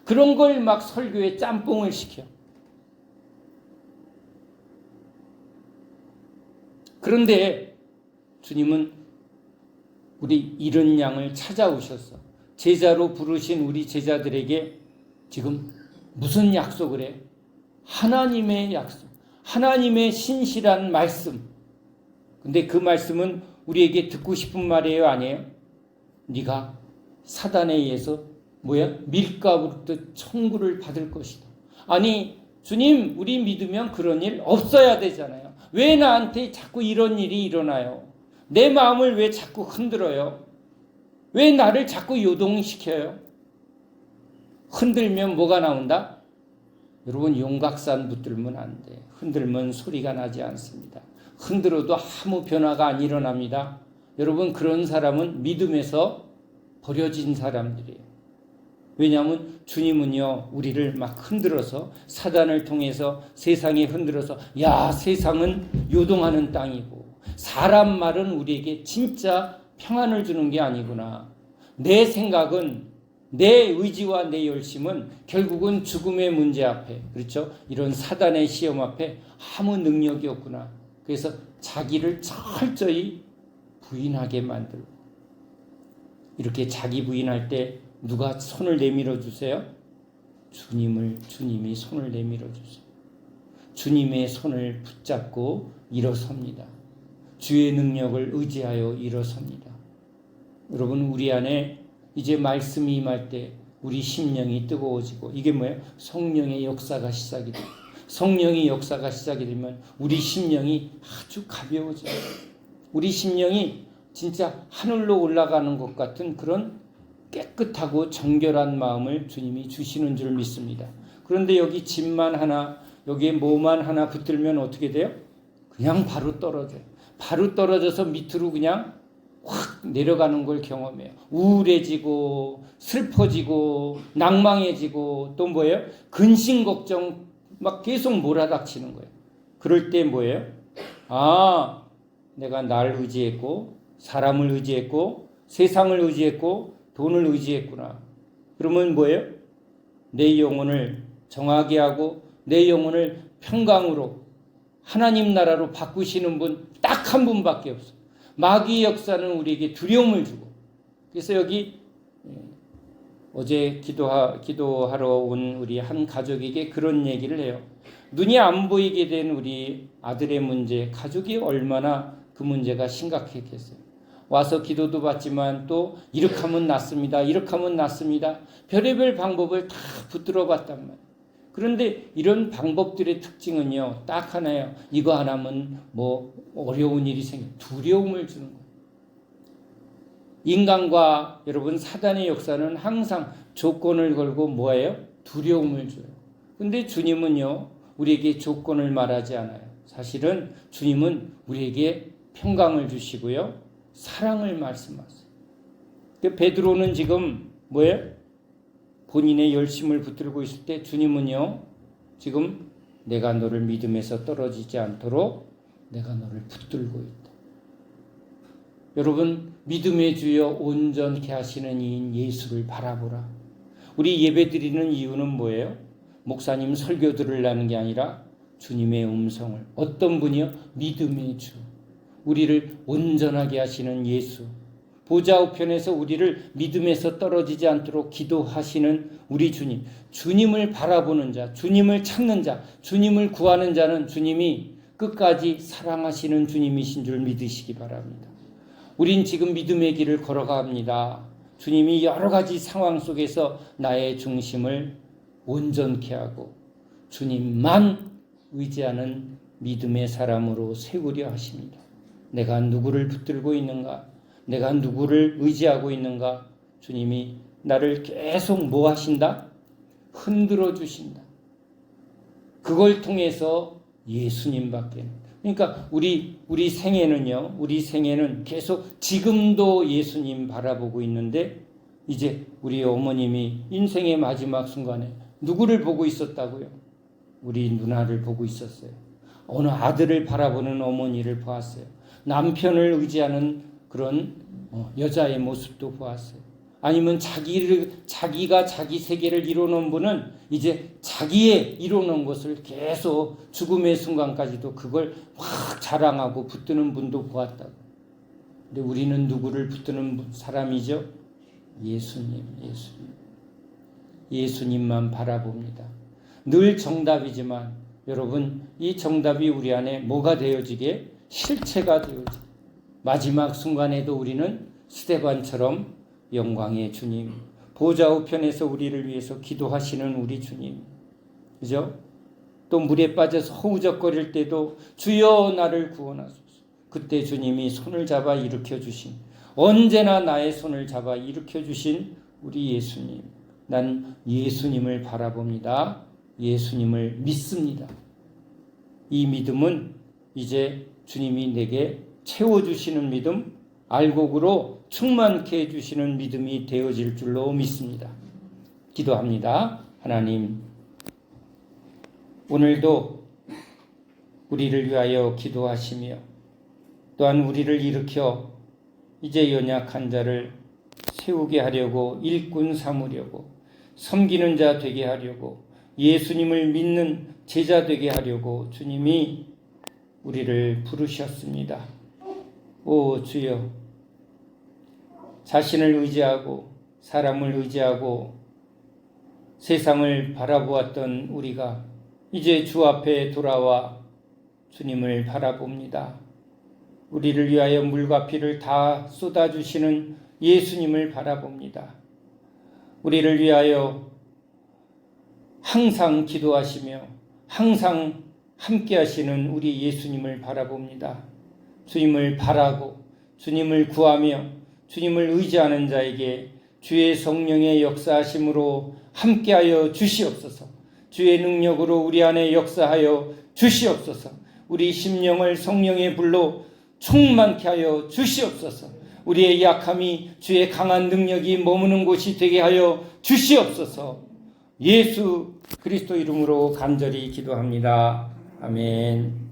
그런 걸 막 설교에 짬뽕을 시켜. 그런데 주님은 우리 이런 양을 찾아오셔서 제자로 부르신 우리 제자들에게 지금 무슨 약속을 해요? 하나님의 약속, 하나님의 신실한 말씀. 근데 그 말씀은 우리에게 듣고 싶은 말이에요, 아니에요? 네가 사단에 의해서 밀가부르듯 청구를 받을 것이다. 아니 주님, 우리 믿으면 그런 일 없어야 되잖아요. 왜 나한테 자꾸 이런 일이 일어나요? 내 마음을 왜 자꾸 흔들어요? 왜 나를 자꾸 요동시켜요? 흔들면 뭐가 나온다? 여러분, 용각산 붙들면 안 돼. 흔들면 소리가 나지 않습니다. 흔들어도 아무 변화가 안 일어납니다. 여러분, 그런 사람은 믿음에서 버려진 사람들이에요. 왜냐하면 주님은요, 우리를 막 흔들어서 사단을 통해서 세상에 흔들어서 야, 세상은 요동하는 땅이고 사람 말은 우리에게 진짜 평안을 주는 게 아니구나. 내 생각은, 내 의지와 내 열심은 결국은 죽음의 문제 앞에, 그렇죠? 이런 사단의 시험 앞에 아무 능력이 없구나. 그래서 자기를 철저히 부인하게 만들고, 이렇게 자기 부인할 때 누가 손을 내밀어 주세요? 주님이 손을 내밀어 주세요. 주님의 손을 붙잡고 일어섭니다. 주의 능력을 의지하여 일어섭니다. 여러분, 우리 안에 이제 말씀이 임할 때 우리 심령이 뜨거워지고, 이게 뭐예요? 성령의 역사가 시작이 돼요. 성령의 역사가 시작이 되면 우리 심령이 아주 가벼워져요. 우리 심령이 진짜 하늘로 올라가는 것 같은 그런 깨끗하고 정결한 마음을 주님이 주시는 줄 믿습니다. 그런데 여기 집만 하나, 여기에 뭐만 하나 붙들면 어떻게 돼요? 그냥 바로 떨어져요. 바로 떨어져서 밑으로 그냥 확 내려가는 걸 경험해요. 우울해지고 슬퍼지고 낭망해지고 또 뭐예요? 근심 걱정 막 계속 몰아닥치는 거예요. 그럴 때 뭐예요? 아, 내가 날 의지했고 사람을 의지했고 세상을 의지했고 돈을 의지했구나. 그러면 뭐예요? 내 영혼을 정하게 하고 내 영혼을 평강으로 하나님 나라로 바꾸시는 분 딱 한 분밖에 없어. 마귀의 역사는 우리에게 두려움을 주고. 그래서 여기 어제 기도하러 온 우리 한 가족에게 그런 얘기를 해요. 눈이 안 보이게 된 우리 아들의 문제, 가족이 얼마나 그 문제가 심각했겠어요. 와서 기도도 받지만 또 이렇게 하면 낫습니다. 이렇게 하면 낫습니다. 별의별 방법을 다 붙들어 봤단 말이에요. 그런데 이런 방법들의 특징은요, 딱 하나예요. 이거 안 하면 뭐 어려운 일이 생겨. 두려움을 주는 거예요. 인간과 여러분 사단의 역사는 항상 조건을 걸고 뭐예요? 두려움을 줘요. 근데 주님은요, 우리에게 조건을 말하지 않아요. 사실은 주님은 우리에게 평강을 주시고요, 사랑을 말씀하세요. 베드로는 지금 뭐예요? 본인의 열심을 붙들고 있을 때 주님은요, 지금 내가 너를 믿음에서 떨어지지 않도록 내가 너를 붙들고 있다. 여러분, 믿음의 주여 온전케 하시는 이인 예수를 바라보라. 우리 예배 드리는 이유는 뭐예요? 목사님 설교 들으려는 게 아니라 주님의 음성을, 어떤 분이요? 믿음의 주, 우리를 온전하게 하시는 예수, 보좌 우편에서 우리를 믿음에서 떨어지지 않도록 기도하시는 우리 주님, 주님을 바라보는 자, 주님을 찾는 자, 주님을 구하는 자는 주님이 끝까지 사랑하시는 주님이신 줄 믿으시기 바랍니다. 우린 지금 믿음의 길을 걸어갑니다. 주님이 여러 가지 상황 속에서 나의 중심을 온전케 하고 주님만 의지하는 믿음의 사람으로 세우려 하십니다. 내가 누구를 붙들고 있는가? 내가 누구를 의지하고 있는가? 주님이 나를 계속 뭐 하신다? 흔들어 주신다. 그걸 통해서 예수님밖에. 그러니까 우리 생애는요, 우리 생애는 계속 지금도 예수님 바라보고 있는데 이제 우리 어머님이 인생의 마지막 순간에 누구를 보고 있었다고요? 우리 누나를 보고 있었어요. 어느 아들을 바라보는 어머니를 보았어요. 남편을 의지하는 그런 여자의 모습도 보았어요. 아니면 자기가 자기 세계를 이뤄놓은 분은 이제 자기의 이뤄놓은 것을 계속 죽음의 순간까지도 그걸 확 자랑하고 붙드는 분도 보았다고. 근데 우리는 누구를 붙드는 사람이죠? 예수님만 바라봅니다. 늘 정답이지만 여러분, 이 정답이 우리 안에 뭐가 되어지게? 실체가 되어지게. 마지막 순간에도 우리는 스데반처럼 영광의 주님, 보좌 우편에서 우리를 위해서 기도하시는 우리 주님, 그죠? 또 물에 빠져서 허우적거릴 때도 주여 나를 구원하소서. 그때 주님이 손을 잡아 일으켜 주신, 언제나 나의 손을 잡아 일으켜 주신 우리 예수님. 난 예수님을 바라봅니다. 예수님을 믿습니다. 이 믿음은 이제 주님이 내게 채워주시는 믿음, 알곡으로 충만케 해주시는 믿음이 되어질 줄로 믿습니다. 기도합니다. 하나님, 오늘도 우리를 위하여 기도하시며 또한 우리를 일으켜 이제 연약한 자를 세우게 하려고 일꾼 삼으려고 섬기는 자 되게 하려고 예수님을 믿는 제자 되게 하려고 주님이 우리를 부르셨습니다. 오 주여, 자신을 의지하고 사람을 의지하고 세상을 바라보았던 우리가 이제 주 앞에 돌아와 주님을 바라봅니다. 우리를 위하여 물과 피를 다 쏟아주시는 예수님을 바라봅니다. 우리를 위하여 항상 기도하시며 항상 함께 하시는 우리 예수님을 바라봅니다. 주님을 바라고 주님을 구하며 주님을 의지하는 자에게 주의 성령의 역사하심으로 함께하여 주시옵소서. 주의 능력으로 우리 안에 역사하여 주시옵소서. 우리 심령을 성령의 불로 충만케 하여 주시옵소서. 우리의 약함이 주의 강한 능력이 머무는 곳이 되게 하여 주시옵소서. 예수 그리스도 이름으로 간절히 기도합니다. 아멘.